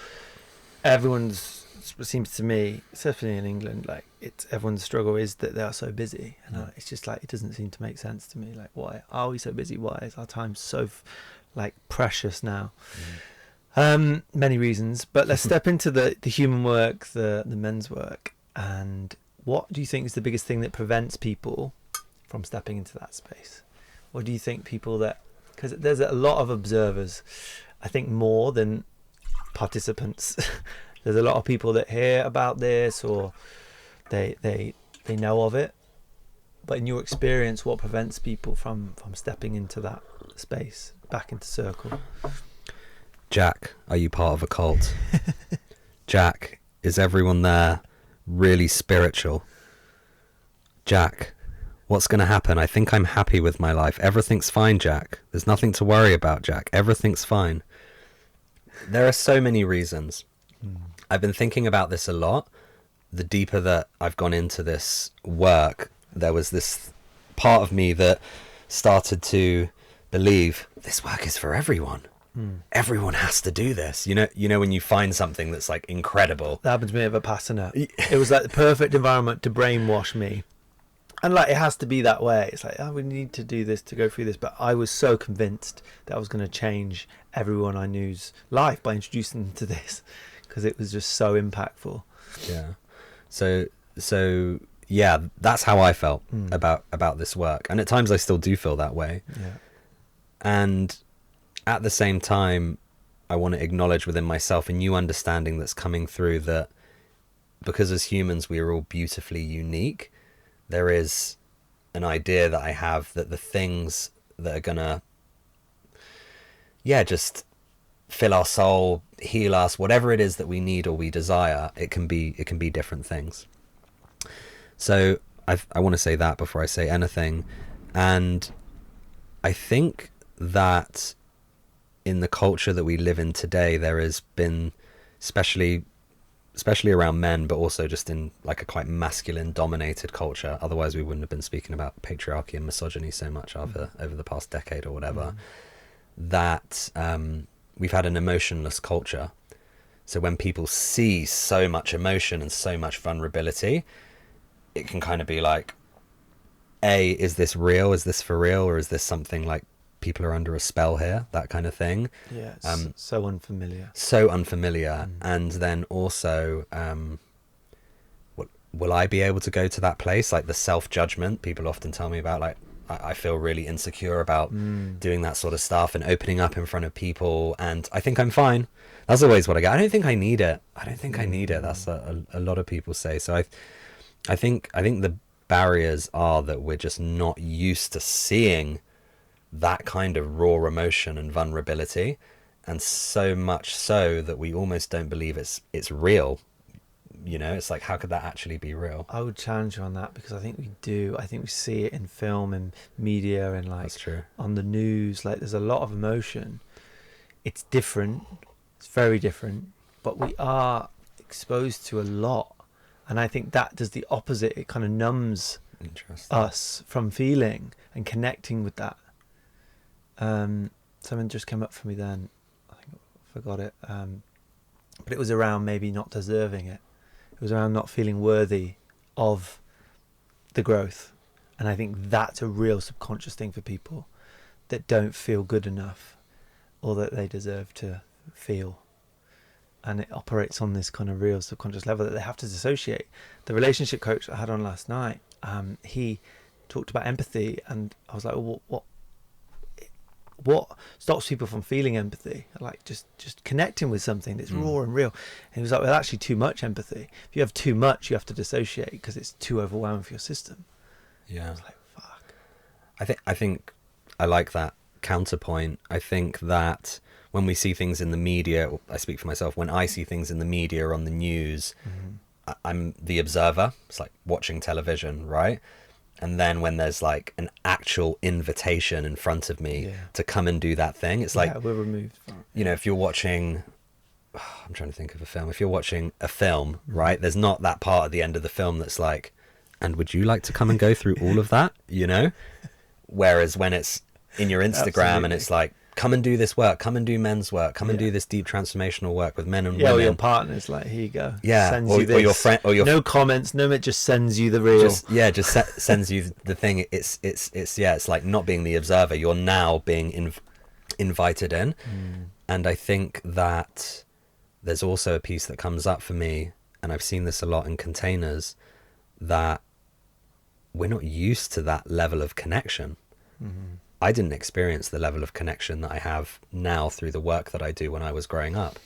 everyone's, it seems to me, especially in England, like everyone's struggle is that they are so busy, and it's just like, it doesn't seem to make sense to me. Like, why are we so busy? Why is our time so like precious now? Many reasons, but let's step into the human work, the men's work. And what do you think is the biggest thing that prevents people from stepping into that space? What do you think people that, because there's a lot of observers, I think more than participants. There's a lot of people that hear about this, or they know of it, but in your experience, what prevents people from stepping into that space, back into circle? Jack, are you part of a cult? Jack, is everyone there really spiritual? Jack, What's going to happen? I think I'm happy with my life. Everything's fine, Jack. There's nothing to worry about, Jack. Everything's fine. There are so many reasons. I've been thinking about this a lot. The deeper that I've gone into this work, there was this part of me that started to believe this work is for everyone. Everyone has to do this. You know when you find something that's like incredible. That happened to me at Vipassana. It was like the perfect environment to brainwash me. And like, it has to be that way. It's like, oh, we need to do this to go through this. But I was so convinced that I was going to change everyone I knew's life by introducing them to this, because it was just so impactful. Yeah. So yeah, that's how I felt about this work. And at times I still do feel that way. Yeah. And at the same time, I want to acknowledge within myself a new understanding that's coming through, that because as humans we are all beautifully unique, there is an idea that I have that the things that are gonna just fill our soul, heal us, whatever it is that we need or we desire, it can be different things. So I want to say that before I say anything. And I think that in the culture that we live in today, there has been, especially around men, but also just in like a quite masculine dominated culture, otherwise we wouldn't have been speaking about patriarchy and misogyny so much over the past decade or whatever, that we've had an emotionless culture. So when people see so much emotion and so much vulnerability, it can kind of be like, is this real? Is this for real? Or is this something like people are under a spell here? That kind of thing. Yeah, it's so unfamiliar. So unfamiliar. And then also, will I be able to go to that place? Like the self-judgment people often tell me about, like, I feel really insecure about doing that sort of stuff and opening up in front of people, and I think I'm fine. That's always what I get. I don't think I need it. That's a lot of people say. So I think the barriers are that we're just not used to seeing that kind of raw emotion and vulnerability, and so much so that we almost don't believe it's real. It's like, how could that actually be real? I would challenge you on that, because I think we do. I think we see it in film and media and like That's true. On the news. Like, there's a lot of emotion. It's different. It's very different. But we are exposed to a lot, and I think that does the opposite. It kind of numbs us from feeling and connecting with that. Something just came up for me then. I think I forgot it. But it was around maybe not deserving it. It was around not feeling worthy of the growth. And I think that's a real subconscious thing for people that don't feel good enough or that they deserve to feel. And it operates on this kind of real subconscious level that they have to dissociate. The relationship coach I had on last night, he talked about empathy, and I was like, well, what stops people from feeling empathy? Like just connecting with something that's raw and real. And he was like, well, actually too much empathy. If you have too much, you have to dissociate because it's too overwhelming for your system. Yeah. I was like, fuck. I think I like that counterpoint. I think that when we see things in the media, I speak for myself, when I see things in the media or on the news, I'm the observer. It's like watching television, right? And then when there's like an actual invitation in front of me to come and do that thing, it's like, we're removed from it. If you're watching, I'm trying to think of a film. If you're watching a film, right, there's not that part at the end of the film that's like, and would you like to come and go through all of that, Whereas when it's in your Instagram Absolutely. and it's like, come and do this work, come and do men's work, come and do this deep transformational work with men and Yeah, women. or your partner's like, here you go. Yeah, Sends or you this. your friend, or your no comments, no, it just sends you the real. Sends you the thing. It's like not being the observer. You're now being invited in, and I think that there's also a piece that comes up for me, and I've seen this a lot in containers, that we're not used to that level of connection. I didn't experience the level of connection that I have now through the work that I do when I was growing up.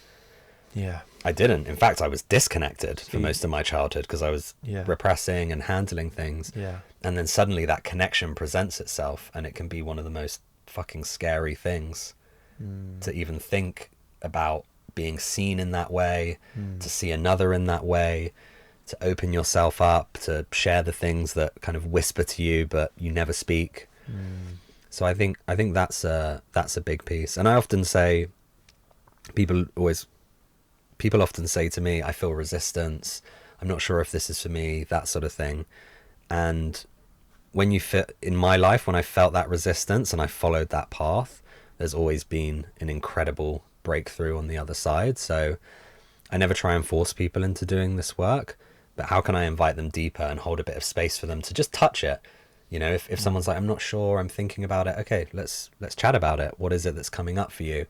Yeah. I didn't. In fact, I was disconnected for most of my childhood because I was repressing and handling things. Yeah. And then suddenly that connection presents itself, and it can be one of the most fucking scary things to even think about being seen in that way, to see another in that way, to open yourself up, to share the things that kind of whisper to you but you never speak. So I think that's a big piece. And I often say, people often say to me, I feel resistance, I'm not sure if this is for me, that sort of thing. And when you fit in my life, when I felt that resistance and I followed that path, there's always been an incredible breakthrough on the other side. So I never try and force people into doing this work, but how can I invite them deeper and hold a bit of space for them to just touch it? You know, if someone's like, I'm not sure, I'm thinking about it, okay, let's chat about it. What is it that's coming up for you?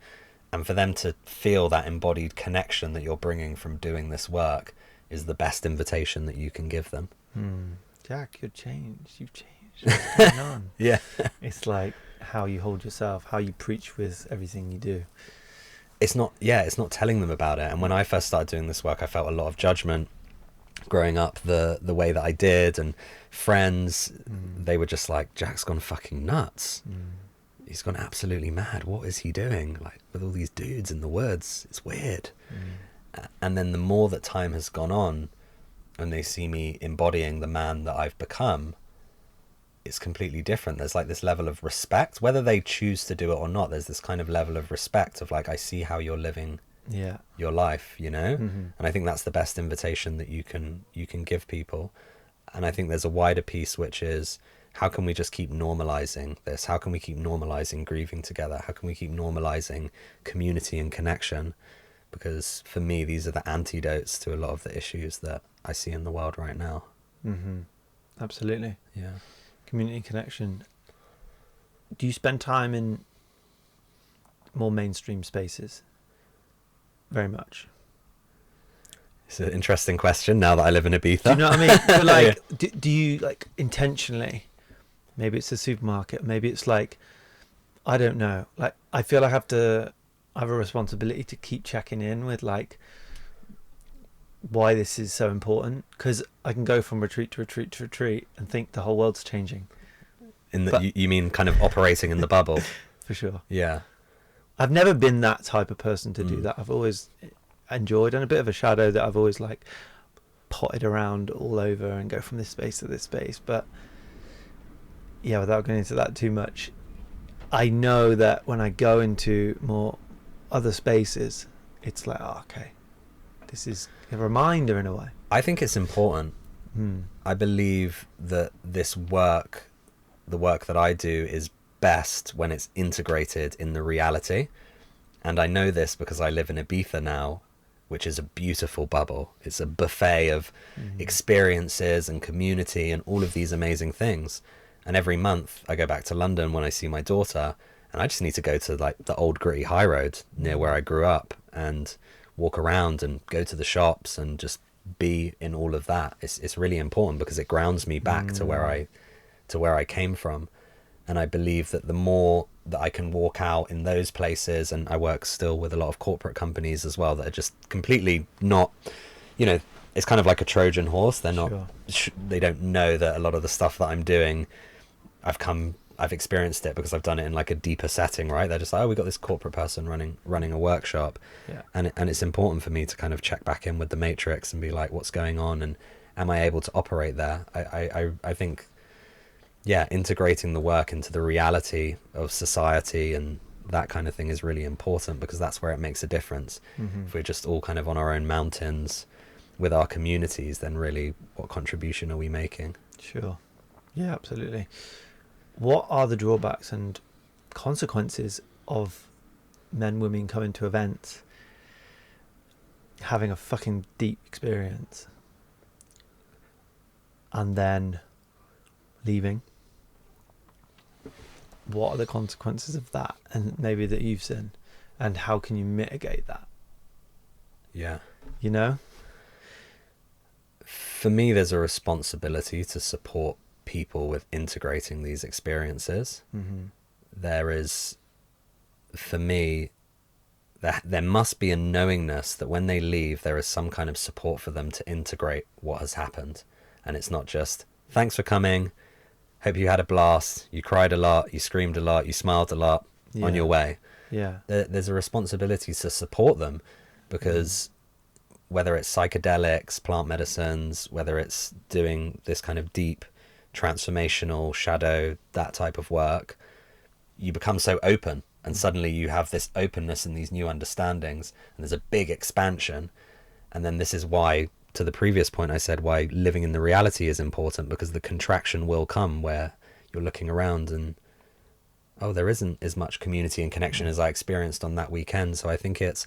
And for them to feel that embodied connection that you're bringing from doing this work is the best invitation that you can give them. Jack, you've changed. What's going on? Yeah. It's like how you hold yourself, how you preach with everything you do. It's not telling them about it. And when I first started doing this work, I felt a lot of judgment growing up the way that I did, and friends, they were just like, Jack's gone fucking nuts. He's gone absolutely mad. What is he doing? Like, with all these dudes in the woods, it's weird. And then the more that time has gone on and they see me embodying the man that I've become, it's completely different. There's like this level of respect, whether they choose to do it or not. There's this kind of level of respect of like, I see how you're living your life, you know? And I think that's the best invitation that you can give people. And I think there's a wider piece, which is, how can we just keep normalizing this? How can we keep normalizing grieving together? How can we keep normalizing community and connection? Because for me, these are the antidotes to a lot of the issues that I see in the world right now. Absolutely. Yeah. Community connection. Do you spend time in more mainstream spaces? Very much. It's an interesting question now that I live in Ibiza. Do you know what I mean? But like, do you like intentionally, maybe it's a supermarket, maybe it's like, I don't know, like I feel I have a responsibility to keep checking in with like why this is so important, because I can go from retreat to retreat to retreat and think the whole world's changing. You mean kind of operating in the bubble? For sure. Yeah. I've never been that type of person to do that. I've always enjoyed, and a bit of a shadow that I've always like potted around all over and go from this space to this space. But yeah, without going into that too much, I know that when I go into more other spaces, it's like, oh, okay, this is a reminder in a way. I think it's important. I believe that this work, the work that I do, is best when it's integrated in the reality. And I know this because I live in Ibiza now, which is a beautiful bubble. It's a buffet of experiences and community and all of these amazing things. And every month I go back to London when I see my daughter, and I just need to go to like the old gritty high road near where I grew up and walk around and go to the shops and just be in all of that. It's really important because it grounds me back to where I came from. And I believe that the more that I can walk out in those places, and I work still with a lot of corporate companies as well that are just completely not, you know, it's kind of like a Trojan horse. They're not, they don't know that a lot of the stuff that I'm doing, I've experienced it because I've done it in like a deeper setting, right? They're just like, oh, we got this corporate person running a workshop. And it's important for me to kind of check back in with the matrix and be like, what's going on? And am I able to operate there? I think, integrating the work into the reality of society and that kind of thing is really important, because that's where it makes a difference. If we're just all kind of on our own mountains with our communities, then really what contribution are we making? Sure. Yeah, absolutely. What are the drawbacks and consequences of men, women coming to events, having a fucking deep experience, and then leaving? What are the consequences of that, and maybe that you've seen, and how can you mitigate that? Yeah. You know? For me, there's a responsibility to support people with integrating these experiences. There is, for me, there must be a knowingness that when they leave, there is some kind of support for them to integrate what has happened. And it's not just, thanks for coming, hope you had a blast, you cried a lot, you screamed a lot, you smiled a lot, on your way. Yeah. There's a responsibility to support them, because whether it's psychedelics, plant medicines, whether it's doing this kind of deep transformational shadow, that type of work, you become so open, and suddenly you have this openness and these new understandings, and there's a big expansion. And then this is why, to the previous point I said, why living in the reality is important, because the contraction will come where you're looking around and, oh, there isn't as much community and connection as I experienced on that weekend. So I think it's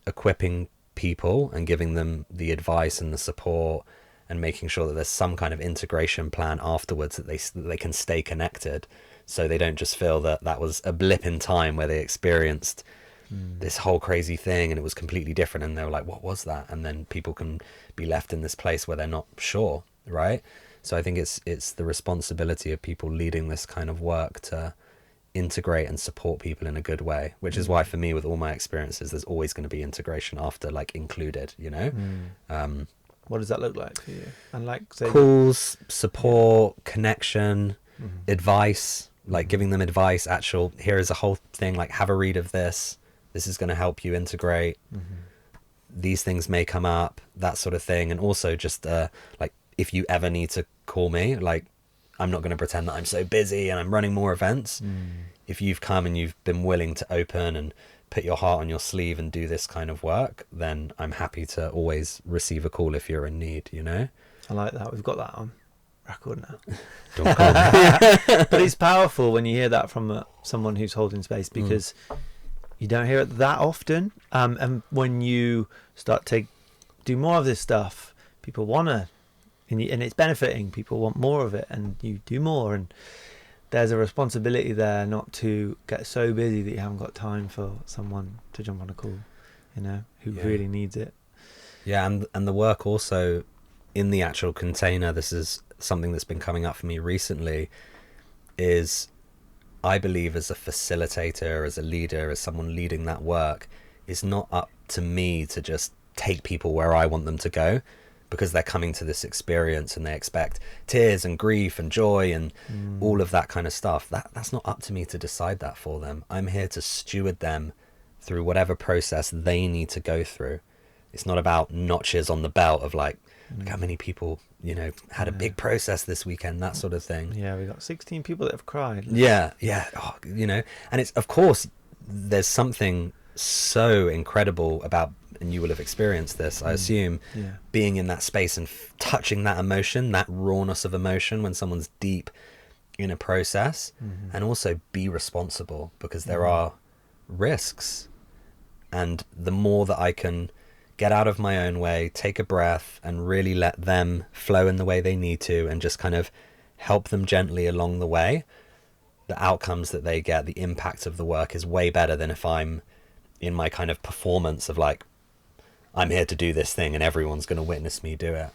equipping people and giving them the advice and the support, and making sure that there's some kind of integration plan afterwards, that they can stay connected, so they don't just feel that that was a blip in time where they experienced this whole crazy thing and it was completely different, and they were like, what was that? And then people can be left in this place where they're not sure, right? So I think it's the responsibility of people leading this kind of work to integrate and support people in a good way, which is why for me, with all my experiences, there's always going to be integration after, like, included, you know. What does that look like for you? And like, say, calls, support, connection, advice, like giving them advice, actual, here is a whole thing, like, have a read of this is going to help you integrate, these things may come up, that sort of thing. And also just like, if you ever need to call me, like, I'm not going to pretend that I'm so busy and I'm running more events. If you've come and you've been willing to open and put your heart on your sleeve and do this kind of work, then I'm happy to always receive a call if you're in need, you know. I like that. We've got that on record now. Don't call me. But it's powerful when you hear that from someone who's holding space, because you don't hear it that often. And when you start to do more of this stuff, people want to, and it's benefiting, people want more of it, and you do more. And there's a responsibility there not to get so busy that you haven't got time for someone to jump on a call, you know, who really needs it. Yeah, and the work also in the actual container, this is something that's been coming up for me recently, is I believe as a facilitator, as a leader, as someone leading that work, it's not up to me to just take people where I want them to go, because they're coming to this experience and they expect tears and grief and joy and all of that kind of stuff. That's not up to me to decide that for them. I'm here to steward them through whatever process they need to go through. It's not about notches on the belt of like, look how many people, you know, had a big process this weekend, that sort of thing. Yeah, we got 16 people that have cried. Yeah. Oh, you know, and it's, of course, there's something so incredible about, and you will have experienced this, I assume, being in that space and touching that emotion, that rawness of emotion when someone's deep in a process, and also be responsible, because there are risks. And the more that I can get out of my own way, take a breath, and really let them flow in the way they need to, and just kind of help them gently along the way, the outcomes that they get, the impact of the work is way better than if I'm in my kind of performance of like, I'm here to do this thing and everyone's going to witness me do it.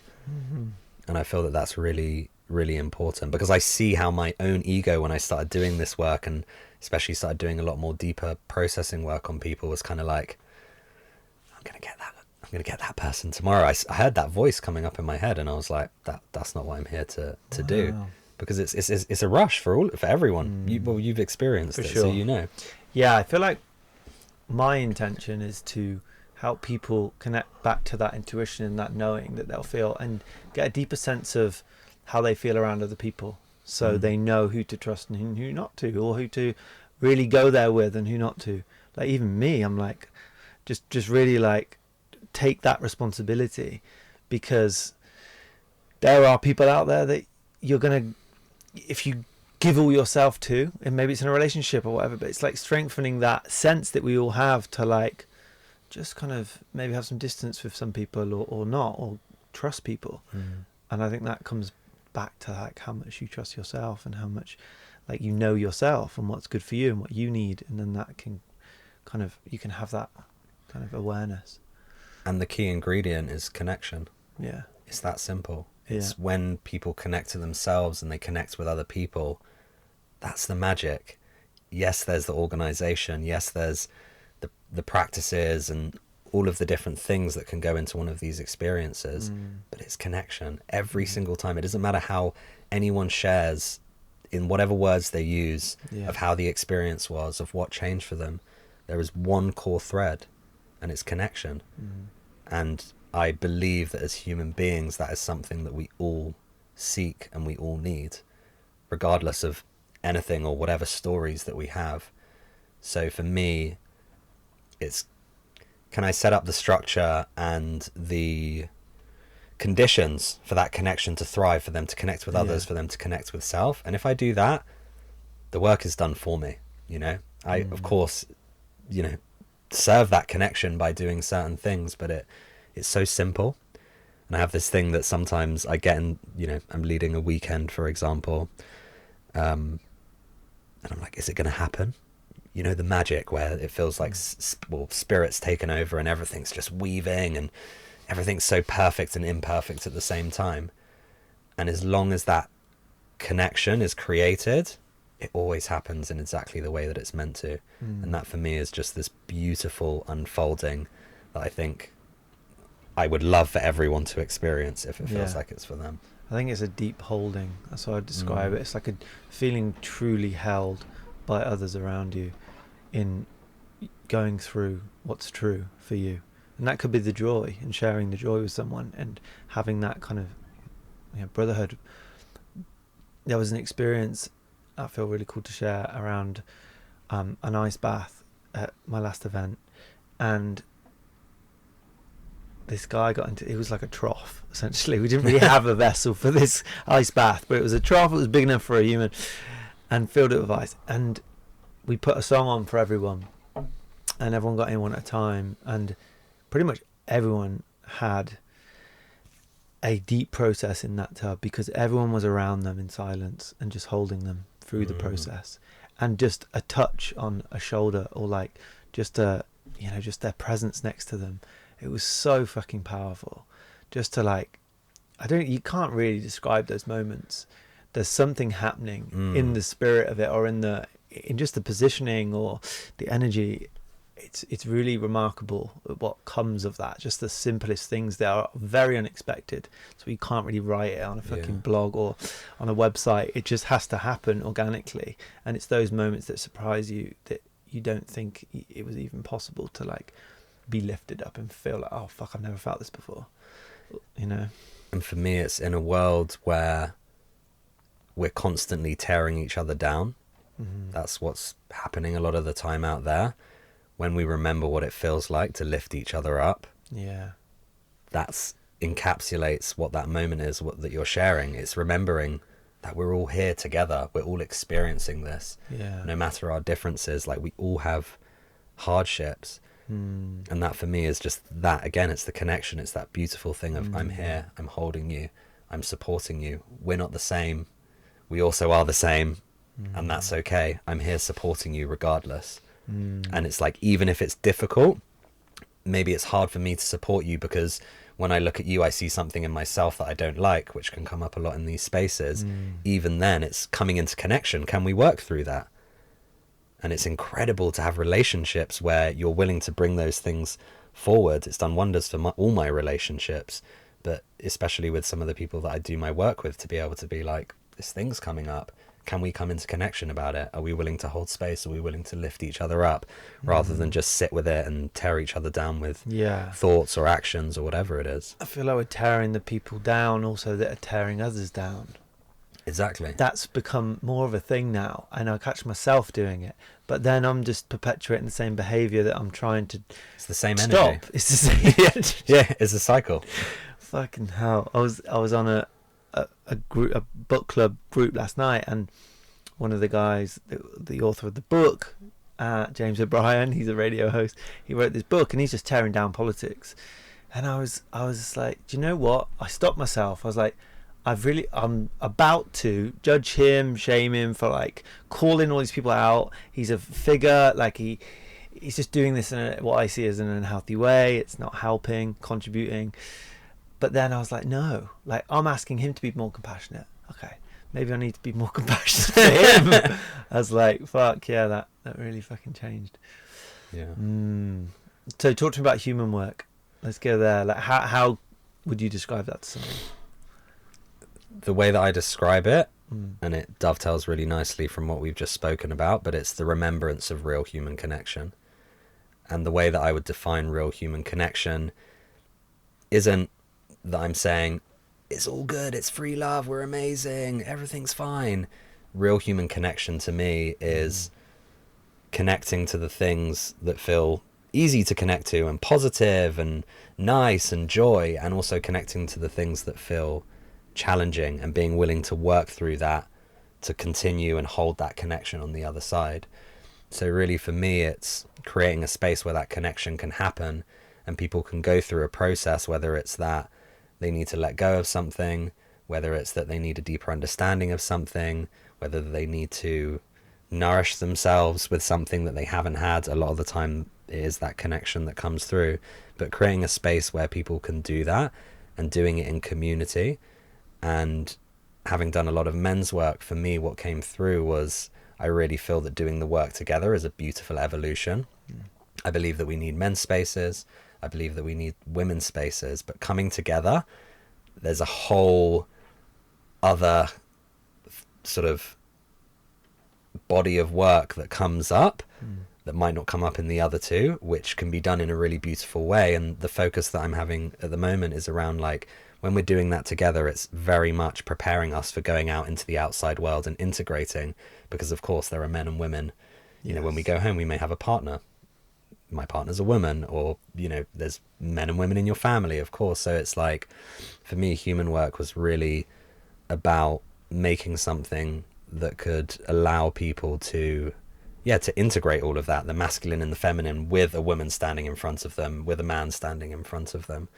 And I feel that that's really, really important, because I see how my own ego, when I started doing this work, and especially started doing a lot more deeper processing work on people, was kind of like, I'm going to get that person tomorrow. I heard that voice coming up in my head, and I was like, that's not what I'm here to do, because it's a rush for everyone. You've experienced it, so you know. Yeah, I feel like my intention is to help people connect back to that intuition and that knowing that they'll feel, and get a deeper sense of how they feel around other people, so they know who to trust and who not to, or who to really go there with and who not to. Like, even me, I'm like, just really like take that responsibility, because there are people out there that you're gonna, if you give all yourself to, and maybe it's in a relationship or whatever, but it's like strengthening that sense that we all have to like just kind of maybe have some distance with some people, or not, or trust people. And I think that comes back to like how much you trust yourself, and how much like you know yourself and what's good for you and what you need, and then that can kind of, you can have that kind of awareness. And the key ingredient is connection. Yeah, it's that simple. It's when people connect to themselves and they connect with other people, that's the magic. Yes, there's the organization, yes, there's the practices and all of the different things that can go into one of these experiences, but it's connection every single time. It doesn't matter how anyone shares in whatever words they use of how the experience was, of what changed for them. There is one core thread, and it's connection. And I believe that as human beings, that is something that we all seek and we all need, regardless of anything or whatever stories that we have. So for me, it's, can I set up the structure and the conditions for that connection to thrive, for them to connect with others, for them to connect with self? And if I do that, the work is done for me. I of course, serve that connection by doing certain things, but it's so simple. And I have this thing that sometimes I get in, I'm leading a weekend, for example, and I'm like, is it going to happen? The magic where it feels like spirit's taken over and everything's just weaving and everything's so perfect and imperfect at the same time. And as long as that connection is created, it always happens in exactly the way that it's meant to. And that for me is just this beautiful unfolding that I think I would love for everyone to experience if it feels like it's for them. I think it's a deep holding. That's how I describe it. It's like a feeling truly held by others around you in going through what's true for you. And that could be the joy, and sharing the joy with someone and having that kind of brotherhood. There was an experience I feel really cool to share around an ice bath at my last event, and this guy got into, it was like a trough essentially. We didn't really have a vessel for this ice bath, but it was a trough that was big enough for a human, and filled it with ice. And we put a song on for everyone, and everyone got in one at a time, and pretty much everyone had a deep process in that tub because everyone was around them in silence and just holding them through the process. And just a touch on a shoulder, or like just just their presence next to them, it was so fucking powerful. Just to you can't really describe those moments. There's something happening in the spirit of it, or in just the positioning or the energy. It's really remarkable what comes of that. Just the simplest things, they are very unexpected, so you can't really write it on a fucking blog or on a website. It just has to happen organically, and it's those moments that surprise you, that you don't think it was even possible to be lifted up and feel like, oh fuck, I've never felt this before, And for me, it's in a world where we're constantly tearing each other down. That's what's happening a lot of the time out there. When we remember what it feels like to lift each other up, that's encapsulates what that moment is, that you're sharing. It's remembering that we're all here together, we're all experiencing this, no matter our differences. We all have hardships, and that for me is just that, again, it's the connection. It's that beautiful thing of I'm here, I'm holding you, I'm supporting you. We're not the same, we also are the same, and that's okay. I'm here supporting you regardless. And it's even if it's difficult, maybe it's hard for me to support you because when I look at you, I see something in myself that I don't like, which can come up a lot in these spaces. Even then, it's coming into connection. Can we work through that? And it's incredible to have relationships where you're willing to bring those things forward. It's done wonders for all my relationships, but especially with some of the people that I do my work with, to be able to be like, this thing's coming up. Can we come into connection about it? Are we willing to hold space? Are we willing to lift each other up rather than just sit with it and tear each other down with thoughts or actions or whatever it is? I feel like we're tearing the people down also that are tearing others down. Exactly. That's become more of a thing now, and I catch myself doing it, but then I'm just perpetuating the same behavior that I'm trying to It's the same stop. energy. It's the same energy. Yeah, it's a cycle. Fucking hell. I was on a book club group last night, and one of the guys, the author of the book, James O'Brien, he's a radio host, he wrote this book and he's just tearing down politics. And I was just like, do you know what? I stopped myself. I was like, I'm about to judge him, shame him for calling all these people out. He's a figure, he's just doing this in what I see as an unhealthy way. It's not helping, contributing. But then I was like, no, I'm asking him to be more compassionate. Okay, maybe I need to be more compassionate to him. I was like, fuck yeah, that really fucking changed. Yeah. So talk to me about human work. Let's go there. How would you describe that to someone? The way that I describe it, and it dovetails really nicely from what we've just spoken about, but it's the remembrance of real human connection. And the way that I would define real human connection isn't that I'm saying it's all good, it's free love, we're amazing, everything's fine. Real human connection to me is connecting to the things that feel easy to connect to and positive and nice and joy, and also connecting to the things that feel challenging and being willing to work through that to continue and hold that connection on the other side. So really for me, it's creating a space where that connection can happen and people can go through a process, whether it's that they need to let go of something, whether it's that they need a deeper understanding of something, whether they need to nourish themselves with something that they haven't had. A lot of the time it is that connection that comes through, but creating a space where people can do that and doing it in community. And having done a lot of men's work, for me what came through was I really feel that doing the work together is a beautiful evolution. I believe that we need men's spaces, I believe that we need women's spaces, but coming together, there's a whole other sort of body of work that comes up that might not come up in the other two, which can be done in a really beautiful way. And the focus that I'm having at the moment is around, like, when we're doing that together, it's very much preparing us for going out into the outside world and integrating, because of course there are men and women. You know, when we go home, we may have a partner. My partner's a woman, or, you know, there's men and women in your family, of course. So it's like, for me, human work was really about making something that could allow people to integrate all of that, the masculine and the feminine, with a woman standing in front of them, with a man standing in front of them.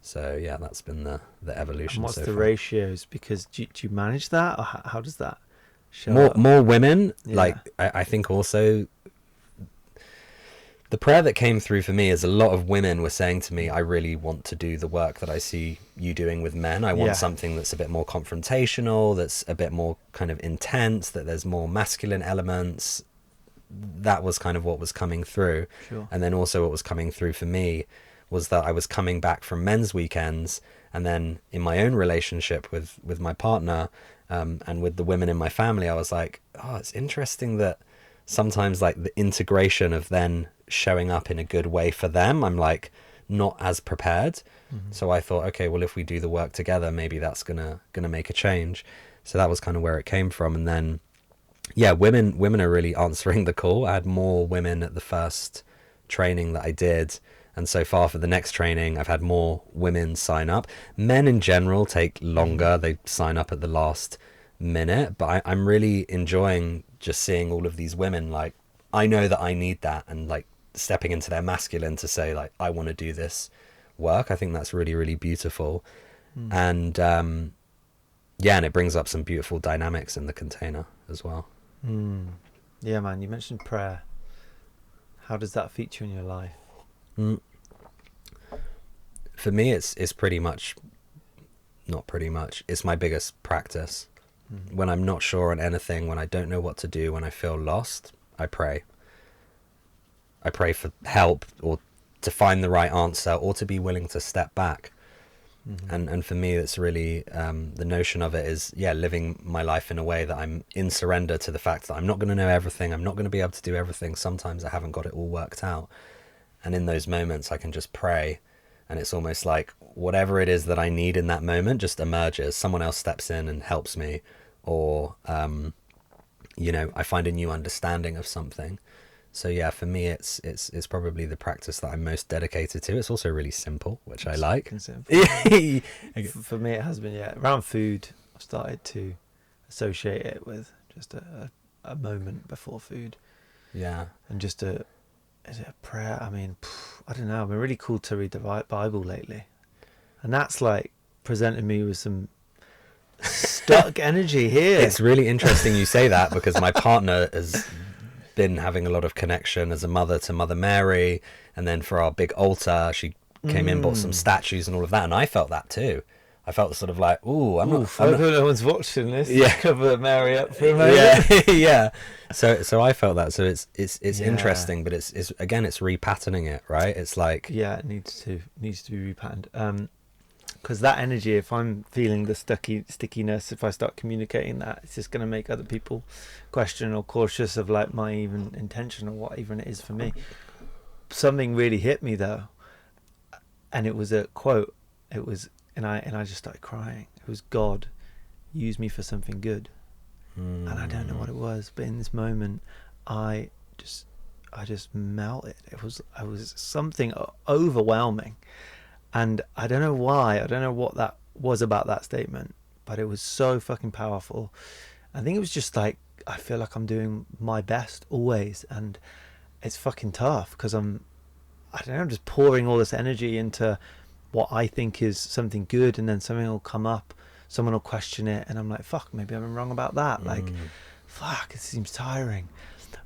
So yeah, that's been the evolution. And what's so the far. ratios? Because do you manage that, or how does that show more up? more women? Yeah. Like I think also the prayer that came through for me is a lot of women were saying to me, I really want to do the work that I see you doing with men. I want something that's a bit more confrontational, that's a bit more kind of intense, that there's more masculine elements. That was kind of what was coming through. Sure. And then also what was coming through for me was that I was coming back from men's weekends, and then in my own relationship with my partner, and with the women in my family, I was like, oh, it's interesting that sometimes, like, the integration of then showing up in a good way for them, I'm like not as prepared. So I thought, okay, well, if we do the work together, maybe that's gonna make a change. So that was kind of where it came from. And then women are really answering the call. I had more women at the first training that I did, and so far for the next training I've had more women sign up. Men in general take longer, they sign up at the last minute, but I'm really enjoying just seeing all of these women, like, I know that I need that, and like stepping into their masculine to say, like, I want to do this work. I think that's really, really beautiful. And and it brings up some beautiful dynamics in the container as well. Yeah, man, you mentioned prayer. How does that feature in your life? For me, it's pretty much, not pretty much, it's my biggest practice. When I'm not sure on anything, when I don't know what to do, when I feel lost, I pray. I pray for help, or to find the right answer, or to be willing to step back. And for me, it's really the notion of it is living my life in a way that I'm in surrender to the fact that I'm not going to know everything, I'm not going to be able to do everything. Sometimes I haven't got it all worked out, and in those moments I can just pray, and it's almost like whatever it is that I need in that moment just emerges. Someone else steps in and helps me, or I find a new understanding of something. So yeah, for me, it's probably the practice that I'm most dedicated to. It's also really simple, which I like. For me, it has been, around food. I've started to associate it with just a moment before food. Yeah. And just is it a prayer? I mean, I don't know. I've been really called to read the Bible lately. And that's like presented me with some stuck energy here. It's really interesting you say that, because my partner has been having a lot of connection as a mother to Mother Mary, and then for our big altar she came in, bought some statues and all of that, and I felt that too. I felt sort of like, I'm not no one's watching this. Yeah. Cover Mary up for a moment. Yeah. So I felt that. So it's interesting, but it's again, it's repatterning it, right? It's like, it needs to be repatterned. Because that energy, if I'm feeling the stickiness, if I start communicating that, it's just going to make other people question or cautious of like my even intention or what even it is for me. Something really hit me though, and it was a quote. It was, and I just started crying. It was, God, use me for something good. And I don't know what it was, but in this moment, I just melted. It was something overwhelming, and I don't know why. I don't know what that was about that statement, but it was so fucking powerful. I think it was just like, I feel like I'm doing my best always, and it's fucking tough because I don't know, I'm just pouring all this energy into what I think is something good, and then something will come up, someone will question it, and I'm like, fuck, maybe I'm wrong about that. Like, fuck, it seems tiring.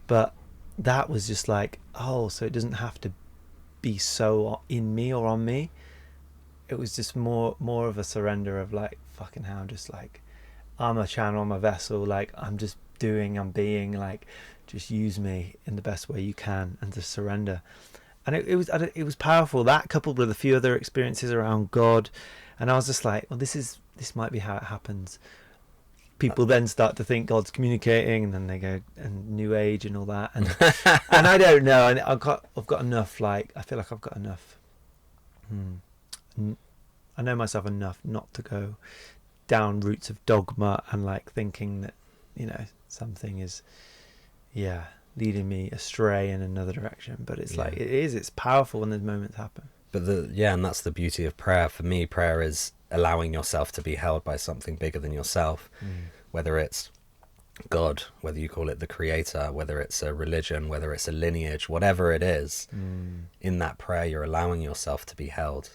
But that was just like, oh, so it doesn't have to be so in me or on me. It was just more of a surrender of like, fucking hell, just like, I'm a channel, I'm a vessel, like I'm just doing, I'm being, like, just use me in the best way you can, and just surrender. And it was powerful, that coupled with a few other experiences around God. And I was just like, well, this might be how it happens. People then start to think God's communicating, and then they go, and New Age and all that, and and I don't know, and I've got enough, like, I feel like I've got enough, I know myself enough not to go down routes of dogma and like thinking that, you know, something is leading me astray in another direction. But it's like, it's powerful when those moments happen. But and that's the beauty of prayer. For me, prayer is allowing yourself to be held by something bigger than yourself, whether it's God, whether you call it the creator, whether it's a religion, whether it's a lineage, whatever it is. In that prayer, you're allowing yourself to be held.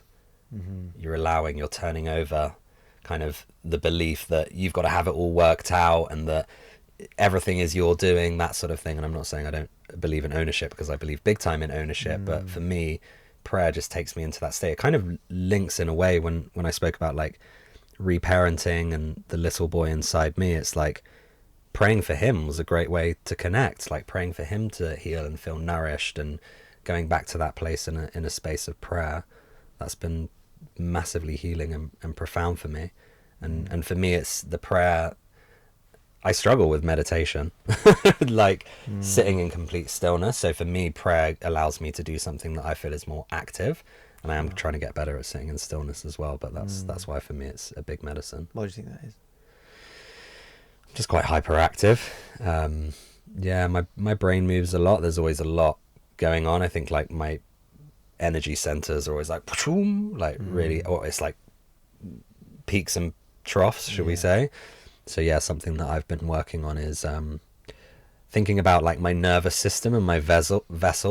You're turning over kind of the belief that you've got to have it all worked out, and that everything is your doing, that sort of thing. And I'm not saying I don't believe in ownership, because I believe big time in ownership, but for me, prayer just takes me into that state. It kind of links in a way when I spoke about like reparenting and the little boy inside me. It's like praying for him was a great way to connect, like praying for him to heal and feel nourished, and going back to that place in a space of prayer. That's been massively healing and profound for me. And for me, it's the prayer. I struggle with meditation, like sitting in complete stillness. So for me, prayer allows me to do something that I feel is more active, and I am trying to get better at sitting in stillness as well. But that's why for me it's a big medicine. Why do you think that is? Just quite hyperactive. My brain moves a lot. There's always a lot going on. I think like my energy centers are always like really, or it's like peaks and troughs, should we say. So something that I've been working on is thinking about like my nervous system and my vessel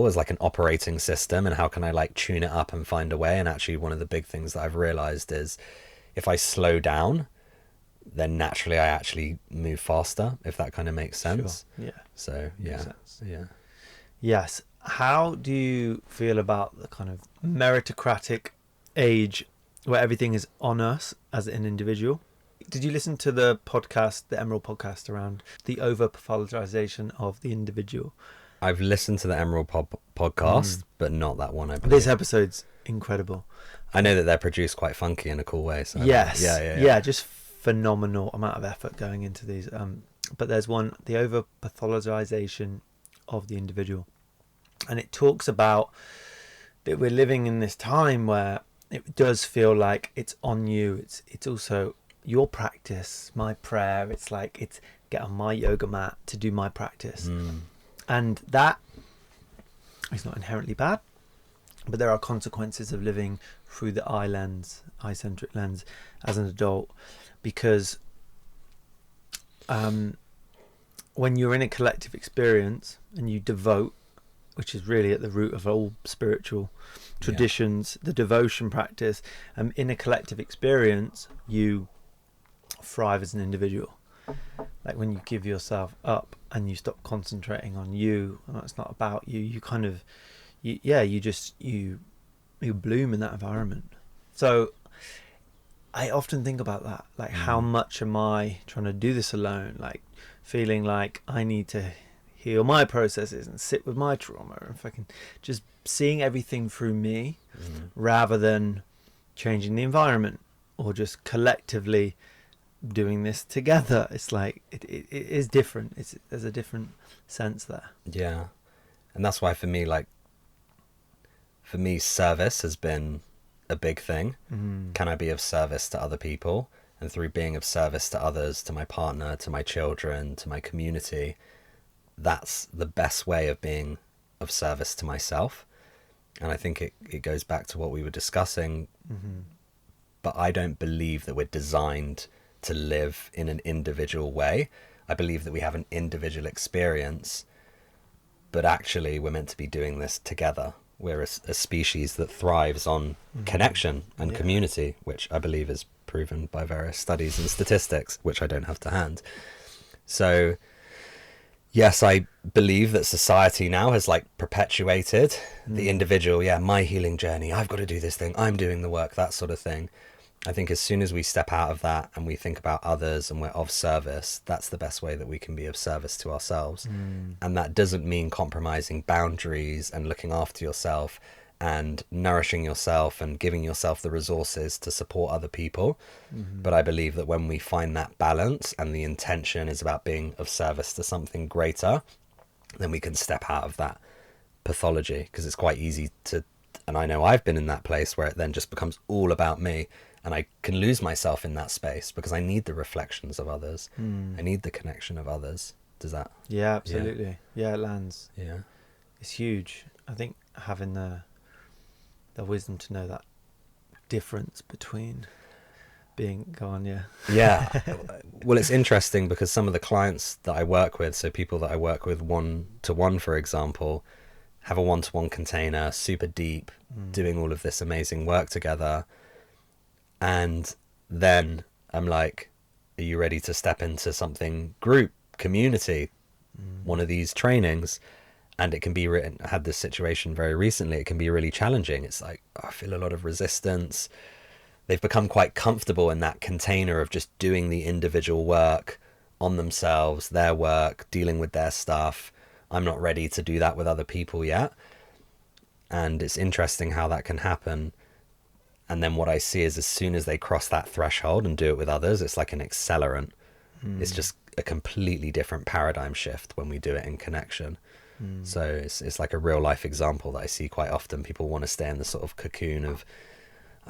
as like an operating system, and how can I like tune it up and find a way. And actually one of the big things that I've realized is if I slow down, then naturally I actually move faster, if that kind of makes sense. Sure. Yeah. So Makes sense. Yeah. Yes. How do you feel about the kind of meritocratic age where everything is on us as an individual? Did you listen to the podcast, the Emerald podcast, around the over-pathologization of the individual? I've listened to the Emerald podcast, but not that one, I believe. This episode's incredible. I know that they're produced quite funky in a cool way. So yes. Yeah, just phenomenal amount of effort going into these. But there's one, the over-pathologization of the individual. And it talks about that we're living in this time where it does feel like it's on you. It's also your practice, my prayer. It's like, it's get on my yoga mat to do my practice. And that is not inherently bad, but there are consequences of living through the eye-centric lens as an adult, because when you're in a collective experience and you devote, which is really at the root of all spiritual traditions, the devotion practice, in a collective experience, you thrive as an individual. Like when you give yourself up and you stop concentrating on you, and it's not about you, you kind of, you bloom in that environment. So I often think about that, like how much am I trying to do this alone, like feeling like I need to heal my processes and sit with my trauma, and if I can just seeing everything through me rather than changing the environment or just collectively doing this together. It's like it is different. There's a different sense there. And that's why for me service has been a big thing. Can I be of service to other people? And through being of service to others, to my partner, to my children, to my community, that's the best way of being of service to myself. And I think it goes back to what we were discussing. But I don't believe that we're designed to live in an individual way. I believe that we have an individual experience, but actually we're meant to be doing this together. We're a species that thrives on connection and community, which I believe is proven by various studies and statistics, which I don't have to hand. So yes, I believe that society now has like perpetuated the individual, my healing journey, I've got to do this thing, I'm doing the work, that sort of thing. I think as soon as we step out of that and we think about others and we're of service, that's the best way that we can be of service to ourselves. And that doesn't mean compromising boundaries and looking after yourself and nourishing yourself and giving yourself the resources to support other people. But I believe that when we find that balance and the intention is about being of service to something greater, then we can step out of that pathology, because it's quite easy to, and I know I've been in that place where it then just becomes all about me. And I can lose myself in that space because I need the reflections of others. I need the connection of others. Does that? Yeah, absolutely. Yeah, it lands. Yeah. It's huge. I think having the wisdom to know that difference between being gone, Yeah. Well, it's interesting because some of the clients that I work with, so people that I work with one-to-one, for example, have a one-to-one container, super deep, doing all of this amazing work together. And then I'm like, are you ready to step into something group, community, one of these trainings? And it can be written, I had this situation very recently, it can be really challenging. It's like, I feel a lot of resistance. They've become quite comfortable in that container of just doing the individual work on themselves, their work, dealing with their stuff. I'm not ready to do that with other people yet. And it's interesting how that can happen. And then what I see is as soon as they cross that threshold and do it with others, it's like an accelerant. It's just a completely different paradigm shift when we do it in connection. So it's like a real life example that I see quite often. People want to stay in the sort of cocoon of,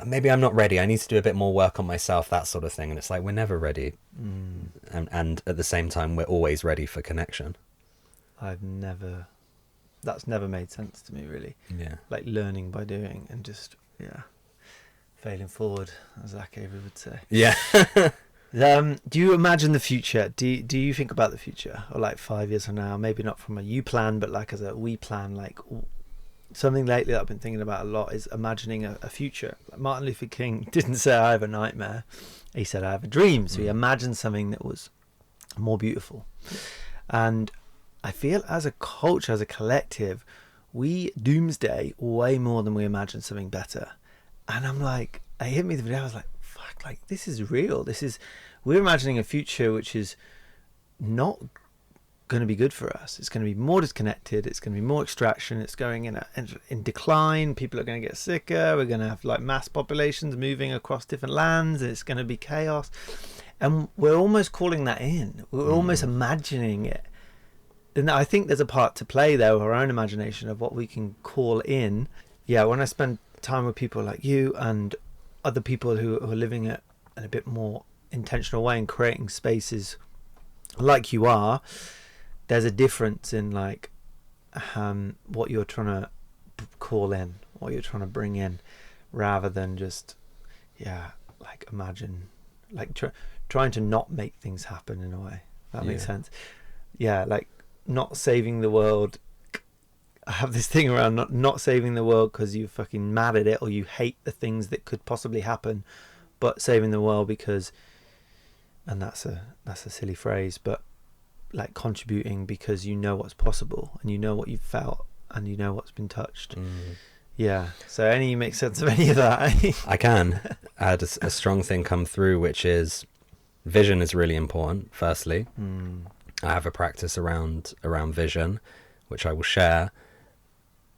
maybe I'm not ready, I need to do a bit more work on myself, that sort of thing. And it's like, we're never ready. And at the same time, we're always ready for connection. That's never made sense to me, really. Yeah. Like learning by doing and just, failing forward, as Zach Avery would say. Yeah. Do you imagine the future? Do you think about the future, or like 5 years from now? Maybe not from a you plan, but like as a we plan. Like something lately that I've been thinking about a lot is imagining a future. Like Martin Luther King didn't say I have a nightmare; he said I have a dream. So he imagined something that was more beautiful. And I feel as a culture, as a collective, we doomsday way more than we imagine something better. And I'm like, it hit me the video. I was like, fuck, like this is real. We're imagining a future which is not going to be good for us. It's going to be more disconnected. It's going to be more extraction. It's going in decline. People are going to get sicker. We're going to have like mass populations moving across different lands. It's going to be chaos. And we're almost calling that in. We're almost imagining it. And I think there's a part to play there with our own imagination of what we can call in. Yeah, when I spend time with people like you and other people who are living it in a bit more intentional way and creating spaces like you are, there's a difference in like what you're trying to call in, what you're trying to bring in, rather than just like imagine, like trying to not make things happen in a way. That makes sense. Like not saving the world. I have this thing around not saving the world because you're fucking mad at it or you hate the things that could possibly happen, but saving the world because, and that's a silly phrase, but like contributing because you know what's possible and you know what you've felt and you know what's been touched. So any make sense of any of that? I can. I had a strong thing come through, which is vision is really important. Firstly, I have a practice around vision, which I will share.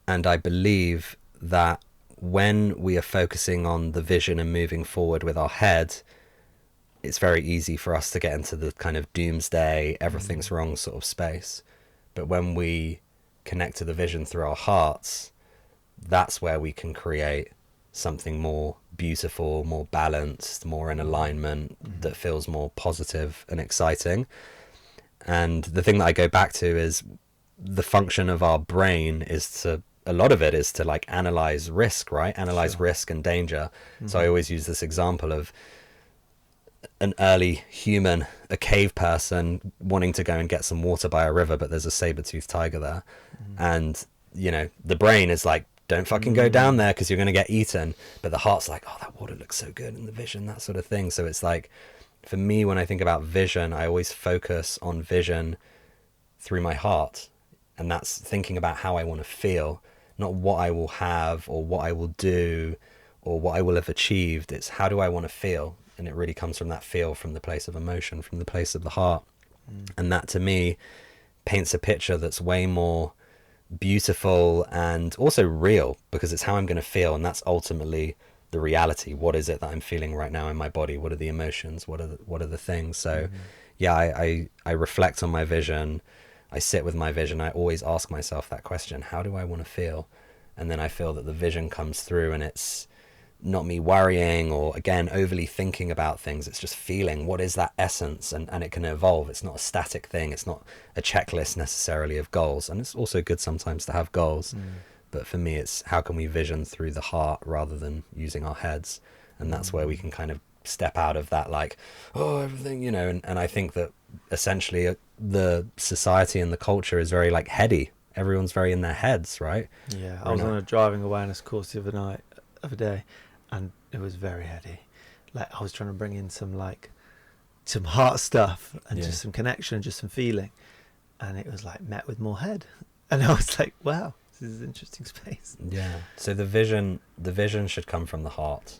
And I believe that when we are focusing on the vision and moving forward with our head, it's very easy for us to get into the kind of doomsday, everything's wrong sort of space. But when we connect to the vision through our hearts, that's where we can create something more beautiful, more balanced, more in alignment, that feels more positive and exciting. And the thing that I go back to is the function of our brain is to, a lot of it is to like analyze risk, right? Analyze risk and danger. So I always use this example of an early human, a cave person wanting to go and get some water by a river, but there's a saber-toothed tiger there. And, you know, the brain is like, don't fucking go down there because you're going to get eaten. But the heart's like, oh, that water looks so good in the vision, that sort of thing. So it's like, for me, when I think about vision, I always focus on vision through my heart. And that's thinking about how I want to feel, not what I will have or what I will do or what I will have achieved. It's how do I want to feel? And it really comes from that feel, from the place of emotion, from the place of the heart. And that to me paints a picture that's way more beautiful and also real, because it's how I'm going to feel. And that's ultimately the reality. What is it that I'm feeling right now in my body? What are the emotions? What are the things? So yeah, I reflect on my vision. I sit with my vision. I always ask myself that question, how do I want to feel? And then I feel that the vision comes through, and it's not me worrying or, again, overly thinking about things. It's just feeling what is that essence, and it can evolve. It's not a static thing. It's not a checklist necessarily of goals. And it's also good sometimes to have goals. But for me, it's how can we vision through the heart rather than using our heads? And that's where we can kind of step out of that, like, oh, everything, you know. And I think that essentially the society and the culture is very like heady. Everyone's very in their heads, right? Yeah, I was on a driving awareness course the other day, and it was very heady. Like, I was trying to bring in some heart stuff and just some connection, just some feeling, and it was like met with more head. And I was like, wow, this is an interesting space. Yeah. So the vision should come from the heart,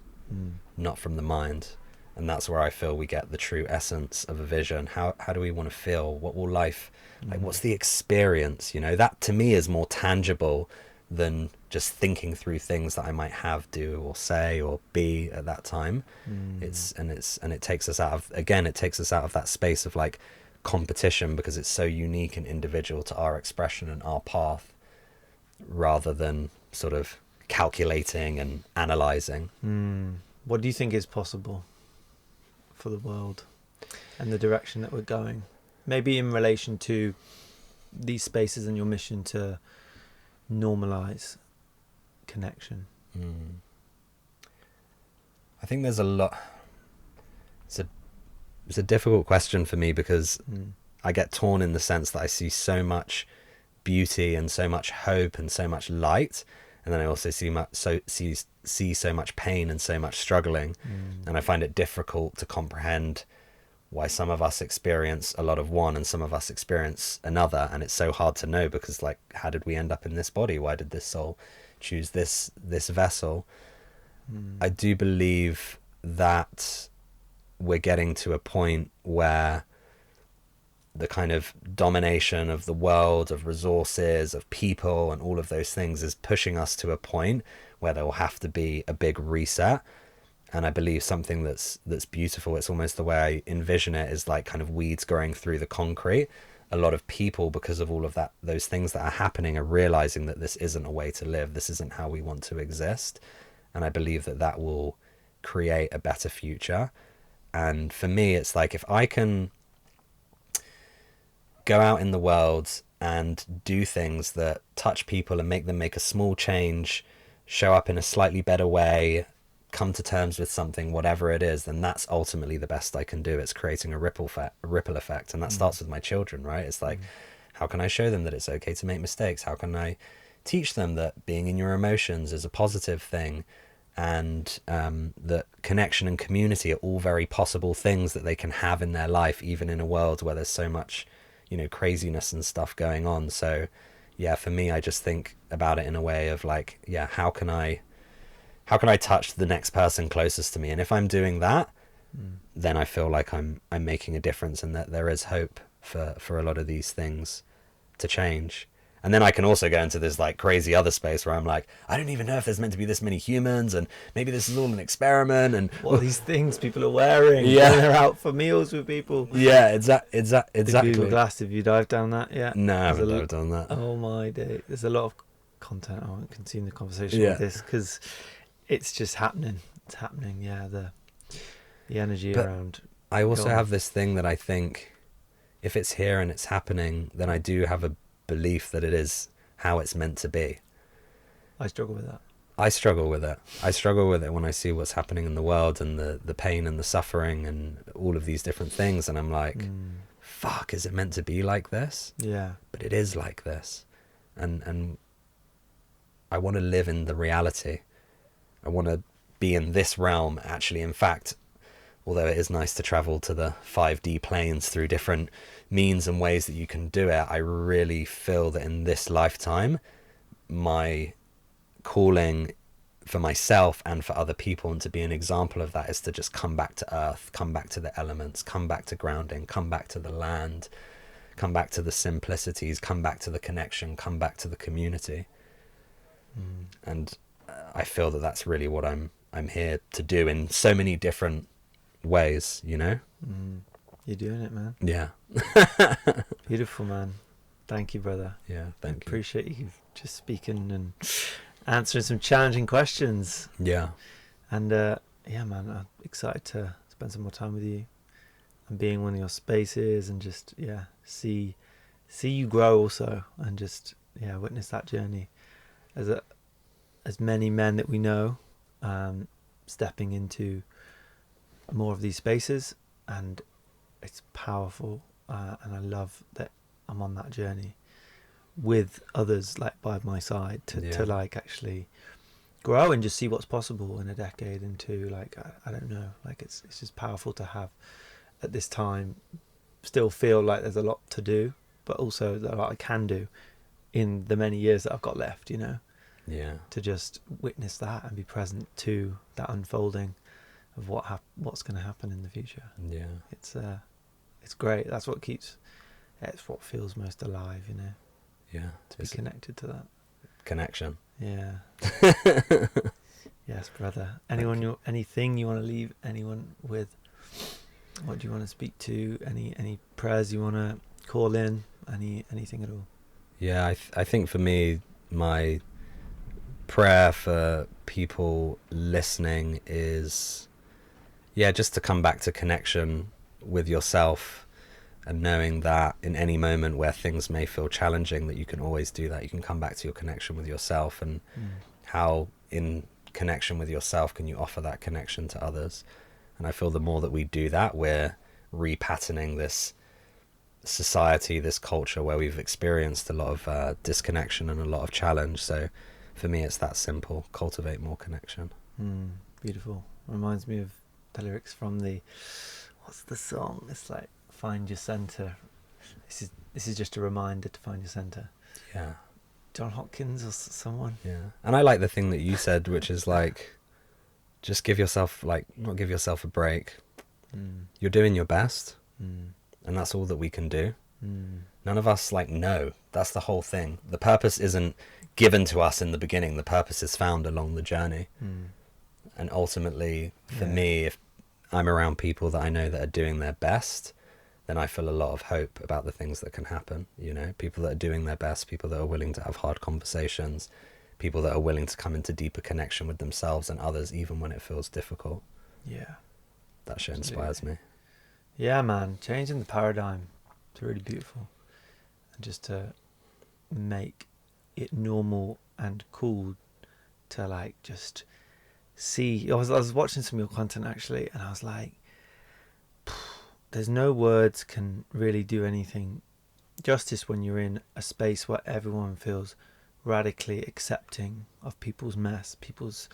not from the mind. And that's where I feel we get the true essence of a vision. How do we want to feel? What will life, like, what's the experience? You know, that to me is more tangible than just thinking through things that I might have, do or say or be at that time. It takes us out of, again, it takes us out of that space of like competition, because it's so unique and individual to our expression and our path, rather than sort of calculating and analyzing. What do you think is possible for the world and the direction that we're going? Maybe in relation to these spaces and your mission to normalize connection. I think there's a lot. It's a difficult question for me, because I get torn in the sense that I see so much beauty and so much hope and so much light, and then I also see so much pain and so much struggling, and I find it difficult to comprehend why some of us experience a lot of one and some of us experience another. And it's so hard to know, because like, how did we end up in this body? Why did this soul choose this vessel? I do believe that we're getting to a point where the kind of domination of the world, of resources, of people, and all of those things is pushing us to a point where there will have to be a big reset. And I believe something that's beautiful, it's almost the way I envision it, is like kind of weeds growing through the concrete. A lot of people, because of all of that, those things that are happening, are realizing that this isn't a way to live. This isn't how we want to exist. And I believe that will create a better future. And for me, it's like, if I can go out in the world and do things that touch people and make them make a small change, show up in a slightly better way, come to terms with something, whatever it is, then that's ultimately the best I can do. It's creating a ripple effect. And that starts with my children, right? It's like, how can I show them that it's okay to make mistakes? How can I teach them that being in your emotions is a positive thing, and that connection and community are all very possible things that they can have in their life, even in a world where there's so much, you know, craziness and stuff going on. So yeah, for me, I just think about it in a way of like, yeah, how can I touch the next person closest to me? And if I'm doing that, then I feel like I'm making a difference, and that there is hope for a lot of these things to change. And then I can also go into this like crazy other space where I'm like, I don't even know if there's meant to be this many humans, and maybe this is all an experiment, and what are these things people are wearing? Yeah, when they're out for meals with people. Yeah, exactly. The Google Glass. Have you dived down that yet? No, I haven't dived on that. Oh my day! There's a lot of content. I won't continue the conversation with this, because it's just happening. It's happening. Yeah, the energy But around. I also Go on. have this thing that I think if it's here and it's happening, then I do have a belief that it is how it's meant to be. I struggle with that. I struggle with it. I struggle with it when I see what's happening in the world and the pain and the suffering and all of these different things. And I'm like, fuck, is it meant to be like this? Yeah. But it is like this. And I want to live in the reality. I want to be in this realm, actually. In fact, although it is nice to travel to the 5D planes through different means and ways that you can do it, I really feel that in this lifetime, my calling for myself and for other people, and to be an example of that, is to just come back to earth, come back to the elements, come back to grounding, come back to the land, come back to the simplicities, come back to the connection, come back to the community. And I feel that that's really what I'm here to do in so many different ways, you know? You're doing it, man. Yeah. Beautiful, man. Thank you, brother. Yeah, thank you. Appreciate you just speaking and answering some challenging questions. Yeah. And yeah, man, I'm excited to spend some more time with you and be in one of your spaces and just see you grow also, and just witness that journey as many men that we know stepping into more of these spaces. And it's powerful, and I love that I'm on that journey with others like by my side to like actually grow and just see what's possible in a decade into, like, I don't know, like it's just powerful to have at this time still feel like there's a lot to do, but also that I can do in the many years that I've got left, you know. Yeah. To just witness that and be present to that unfolding of what's going to happen in the future. Yeah. It's great. That's what keeps. It's what feels most alive, you know. Yeah. To be connected to that connection. Yeah. Yes, brother. Anything you want to leave anyone with? What do you want to speak to? Any prayers you want to call in? Anything at all? Yeah, I think for me, my prayer for people listening is, just to come back to connection with yourself, and knowing that in any moment where things may feel challenging, that you can always do that. You can come back to your connection with yourself, and how in connection with yourself can you offer that connection to others. And I feel the more that we do that, we're repatterning this society, this culture where we've experienced a lot of disconnection and a lot of challenge. So for me, it's that simple: cultivate more connection. Beautiful. Reminds me of the lyrics from what's the song? It's like, find your center. This is just a reminder to find your center. Yeah. John Hopkins or someone. Yeah. And I like the thing that you said, which is like, just give yourself, not give yourself a break. You're doing your best, and that's all that we can do. None of us know. That's the whole thing. The purpose isn't given to us in the beginning. The purpose is found along the journey. And ultimately, for me, if I'm around people that I know that are doing their best, then I feel a lot of hope about the things that can happen. You know, people that are doing their best, people that are willing to have hard conversations, people that are willing to come into deeper connection with themselves and others, even when it feels difficult. Yeah. That shit inspires me. Yeah, man. Changing the paradigm. It's really beautiful. And just to make it normal and cool to just see. I was watching some of your content actually, and I was like, there's no words can really do anything justice when you're in a space where everyone feels radically accepting of people's mess, people's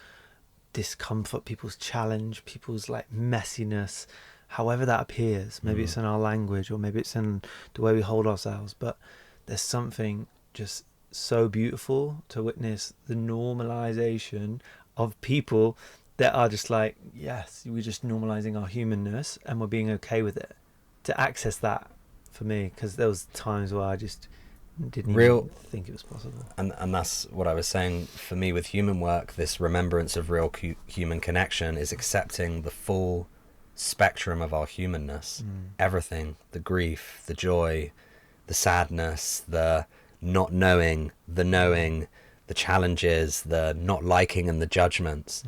discomfort, people's challenge, people's messiness, however that appears. Maybe it's in our language, or maybe it's in the way we hold ourselves, but there's something just so beautiful to witness the normalization of people that are just yes, we're just normalizing our humanness and we're being okay with it. To access that for me, because there was times where I just didn't even think it was possible. And that's what I was saying. For me, with human work, this remembrance of real human connection is accepting the full spectrum of our humanness. Everything, the grief, the joy, the sadness, the not knowing, the knowing, the challenges, the not liking and the judgments,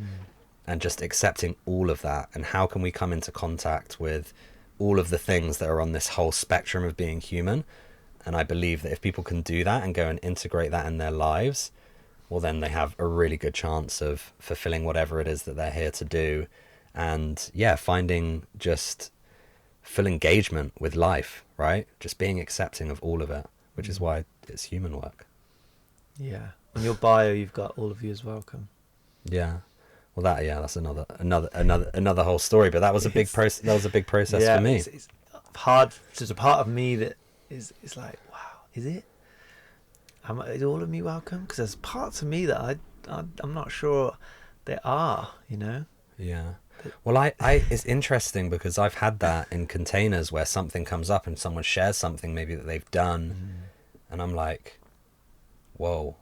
and just accepting all of that. And how can we come into contact with all of the things that are on this whole spectrum of being human? And I believe that if people can do that and go and integrate that in their lives, well, then they have a really good chance of fulfilling whatever it is that they're here to do. And yeah, finding just full engagement with life, right? Just being accepting of all of it, which is why it's human work. Yeah. On your bio, you've got all of you is welcome. Yeah. Well, that's another whole story. But that was a big process. That was a big process for me. It's hard. There's a part of me that is like, wow, is it? Is all of me welcome? Because there's parts of me that I'm not sure there are. You know. Yeah. Well, I it's interesting because I've had that in containers where something comes up and someone shares something maybe that they've done, and I'm like, whoa,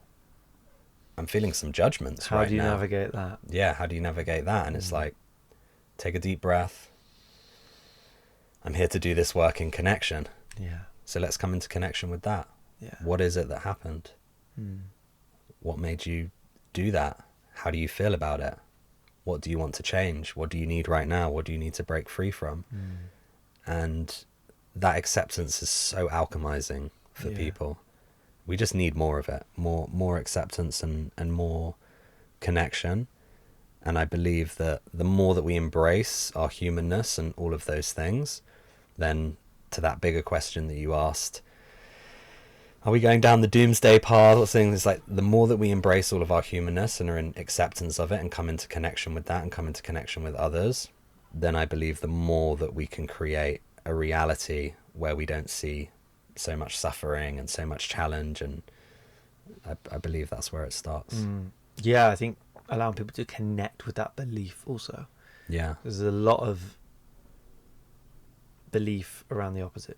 I'm feeling some judgments right now. How do you navigate that? Yeah, how do you navigate that? And it's like, take a deep breath. I'm here to do this work in connection. Yeah. So let's come into connection with that. Yeah. What is it that happened? What made you do that? How do you feel about it? What do you want to change? What do you need right now? What do you need to break free from? And that acceptance is so alchemizing for people. We just need more of it, more acceptance and more connection. And I believe that the more that we embrace our humanness and all of those things, then to that bigger question that you asked, are we going down the doomsday path or things? It's like the more that we embrace all of our humanness and are in acceptance of it and come into connection with that and come into connection with others, then I believe the more that we can create a reality where we don't see so much suffering and so much challenge. And I believe that's where it starts. Yeah, I think allowing people to connect with that belief also. Yeah. There's a lot of belief around the opposite.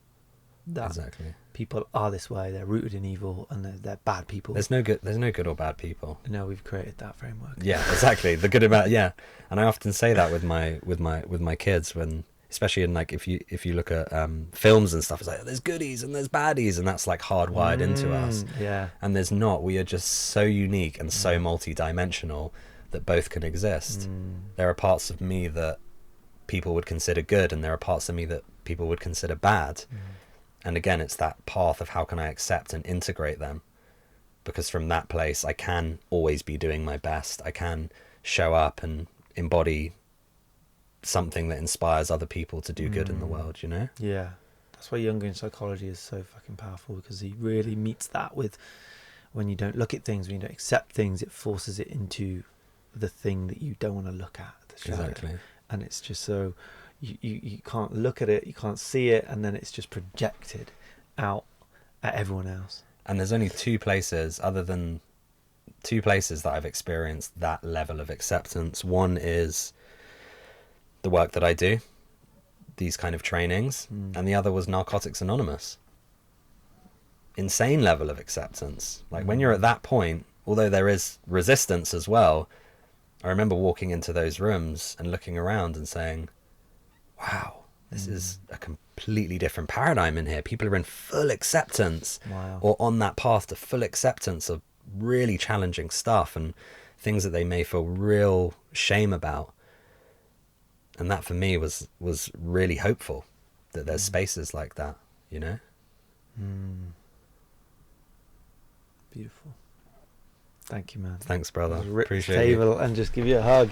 That Exactly. people are this way, they're rooted in evil, and they're bad people. There's no good or bad people. No, we've created that framework. Yeah, exactly. The good about, yeah. And I often say that with my kids, when, especially in like, if you look at films and stuff, it's like, there's goodies and there's baddies, and that's like hardwired into us. Yeah. And there's not. We are just so unique and so multi-dimensional that both can exist. There are parts of me that people would consider good, and there are parts of me that people would consider bad. And again, it's that path of how can I accept and integrate them? Because from that place, I can always be doing my best. I can show up and embody something that inspires other people to do good in the world, you know? Yeah. That's why Jungian psychology is so fucking powerful, because he really meets that with, when you don't look at things, when you don't accept things, it forces it into the thing that you don't want to look at. The shadow. Exactly. And it's just so... You can't look at it, you can't see it, and then it's just projected out at everyone else. And there's only two places that I've experienced that level of acceptance. One is the work that I do, these kind of trainings, and the other was Narcotics Anonymous. Insane level of acceptance. Like when you're at that point, although there is resistance as well, I remember walking into those rooms and looking around and saying, wow, this is a completely different paradigm in here. People are in full acceptance. Wow. Or on that path to full acceptance of really challenging stuff and things that they may feel real shame about. And that for me was really hopeful, that there's spaces like that, you know? Beautiful. Thank you, man. Thanks, brother. Rip Appreciate the table and just give you a hug.